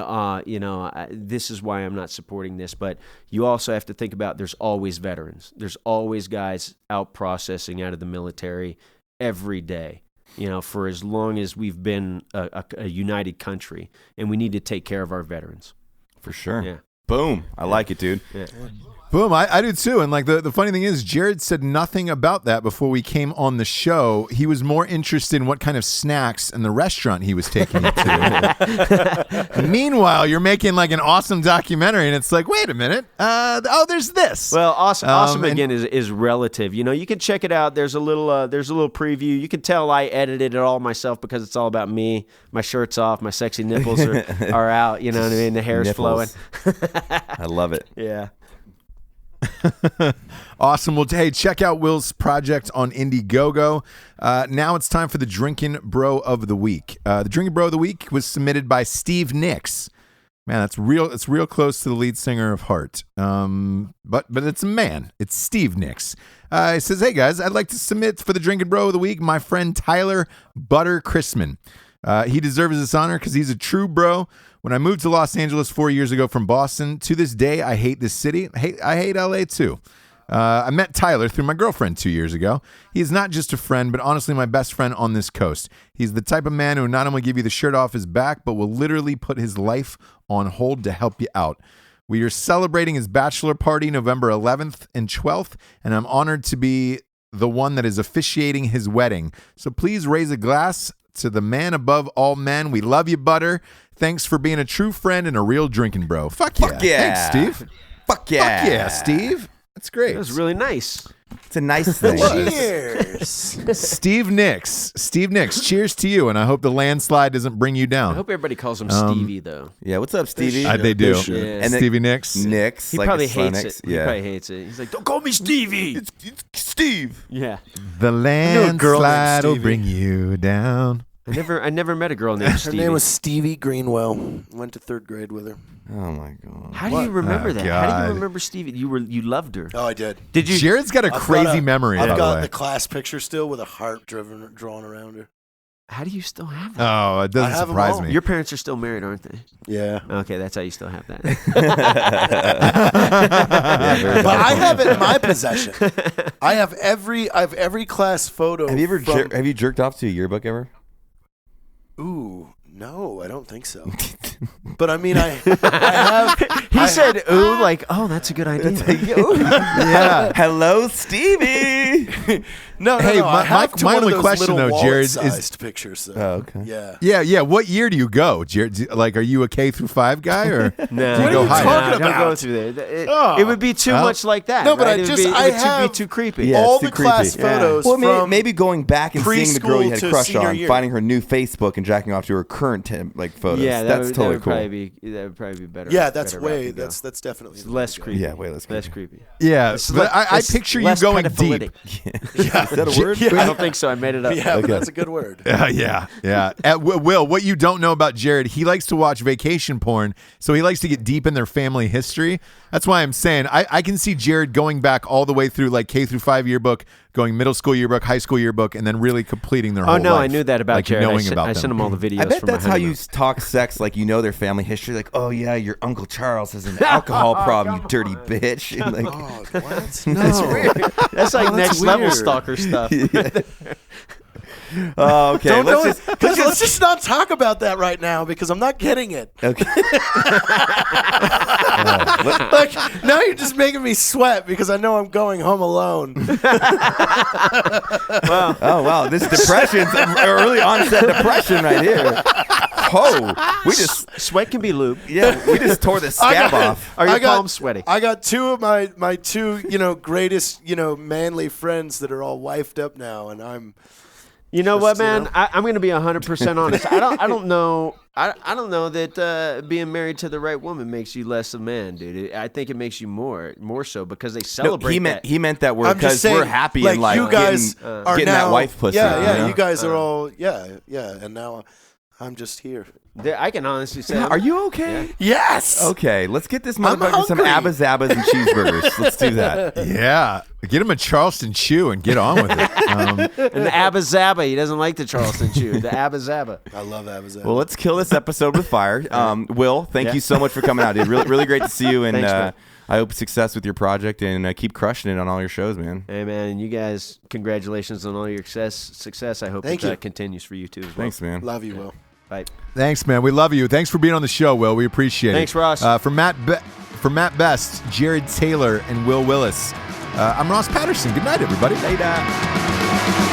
this is why I'm not supporting this. But you also have to think about there's always veterans. There's always guys out processing out of the military every day, for as long as we've been a united country. And we need to take care of our veterans. For sure. Yeah. Boom. I like it, dude. Yeah. Boom, I do too. And the funny thing is, Jared said nothing about that before we came on the show. He was more interested in what kind of snacks and the restaurant he was taking it to. Meanwhile, you're making like an awesome documentary, and it's like, wait a minute. There's this. Well, awesome again is relative. You can check it out. There's a little preview. You can tell I edited it all myself because it's all about me. My shirt's off. My sexy nipples are out. You know what I mean? The hair's flowing. I love it. Yeah. Awesome. Well, hey, check out Will's project on Indiegogo. Now it's time for the Drinking Bro of the Week. The Drinking Bro of the Week was submitted by Steve Nicks. Man, that's real. It's real close to the lead singer of Heart. But it's a man. It's Steve Nicks. He says, "Hey guys, I'd like to submit for the Drinking Bro of the Week my friend Tyler Butter Chrisman. He deserves this honor because he's a true bro. When I moved to Los Angeles 4 years ago from Boston, to this day, I hate this city. I hate LA too. I met Tyler through my girlfriend 2 years ago. He's not just a friend, but honestly my best friend on this coast. He's the type of man who not only give you the shirt off his back, but will literally put his life on hold to help you out. We are celebrating his bachelor party November 11th and 12th, and I'm honored to be the one that is officiating his wedding. So please raise a glass to the man above all men. We love you, Butter. Thanks for being a true friend and a real drinking bro." Fuck yeah. Thanks, Steve. Fuck yeah. Fuck yeah, Steve. That's great. That was really nice. It's a nice thing. Cheers. Steve Nicks, cheers to you, and I hope the landslide doesn't bring you I down. hope everybody calls him Stevie, though. Yeah, what's up, Stevie? They do. Yeah. And then Stevie Nicks. Nicks. He like probably his son hates Nicks. it. He probably hates it. He's like, "Don't call me Stevie." It's Steve. Yeah. The a girl named landslide will Stevie. bring you down. I never met a girl named Her Stevie. name was Stevie Greenwell. Went to 3rd grade with her. Oh my god. How do you remember Oh, that? How do God. you remember Stevie? You loved her. Oh, I did. Did you? Jared's got a I've crazy got memory, by I've the got way. the class picture still with a heart drawn around her. How do you still have that? Oh, it doesn't I have 'em surprise all. me. Your parents are still married, aren't they? Yeah. Okay, that's how you still have that. But I have it in my possession. I have every class photo. Have you ever from- have you jerked off to a yearbook ever? Ooh, no, I don't think so. But I mean, I have. He said, "Ooh, like, oh, that's a good idea." Yeah. Hello, Stevie. No, Hey, I have to my one only of those question, little though, Jared, is- wallet-sized pictures. So. Oh, okay. Yeah. Yeah. What year do you go, Jared? Like, are you a K through 5 guy or No, do you What go are you higher? talking Don't go about? through there. It, Oh. it would be too much like that. No, but right? I It would just- be, I it would have- be too creepy. Yeah, All it's the too class creepy. photos Well, from maybe going back and seeing the girl you had a preschool to crush senior on, year. finding her new Facebook and jacking off to her current photos. Yeah, that's totally would cool. probably be better. Yeah, that's better route way. to go. That's definitely It's the less way to go. creepy. Yeah, way less Less creepy. creepy. Yeah, It's but I it's picture you less going pedophilic. deep. Is that a word? Yeah. I don't think so. I made it up. Yeah, but that's a good word. Yeah. Will, what you don't know about Jared, he likes to watch vacation porn, so he likes to get deep in their family history. That's why I'm saying I can see Jared going back all the way through like K through 5 yearbook, going middle school yearbook, high school yearbook, and then really completing their Oh whole no, life. I knew that about like Jared. knowing about I them. sent him all the videos. I bet from that's my how you honeymoon. talk sex, like you know their family history. Like, oh yeah, your Uncle Charles has an alcohol problem, you dirty bitch. And like, Oh, what? no. That's weird. That's like Oh, that's next level weird. stalker stuff. Oh, okay. Don't know. Let's Let's just not talk about that right now because I'm not getting it. okay. Like now you're just making me sweat because I know I'm going home alone. Oh wow, this depression's early onset depression right here. Oh, we just Sweat can be lube. we just tore the scab off. Are your I got- palms sweaty? I got two of my two greatest manly friends that are all wifed up now, and I'm. You know what, Just, you man? know. I'm going to be 100% honest. I don't know. I don't know that being married to the right woman makes you less a man, dude. I think it makes you more so because they No, celebrate that. he meant that we're I'm just because saying, we're happy like, and like you guys getting, are getting now, that wife pussy. Yeah, you know? you guys are all and now I'm just here. I can honestly say, Are you okay? Yes. Okay, let's get this I'm motherfucker some hungry. Abba Zabbas and cheeseburgers. Let's do that. Yeah, get him a Charleston Chew and get on with it. And the Abba Zabba. He doesn't like the Charleston Chew. The Abba Zabba. I love Abazan. Well, let's kill this episode with fire. Will, thank you so much for coming out, dude. Really, really great to see you, and Thanks, man. I hope success with your project and keep crushing it on all your shows, man. Hey, man, and you guys, congratulations on all your success. I hope Thank that you. continues for you too as well. Thanks, man. love you, Will. Bye. Thanks, man. We love you. Thanks for being on the show, Will. We appreciate Thanks, it. Ross. For Matt Best, Jared Taylor, and Wil Willis, I'm Ross Patterson. Good night, everybody. Later.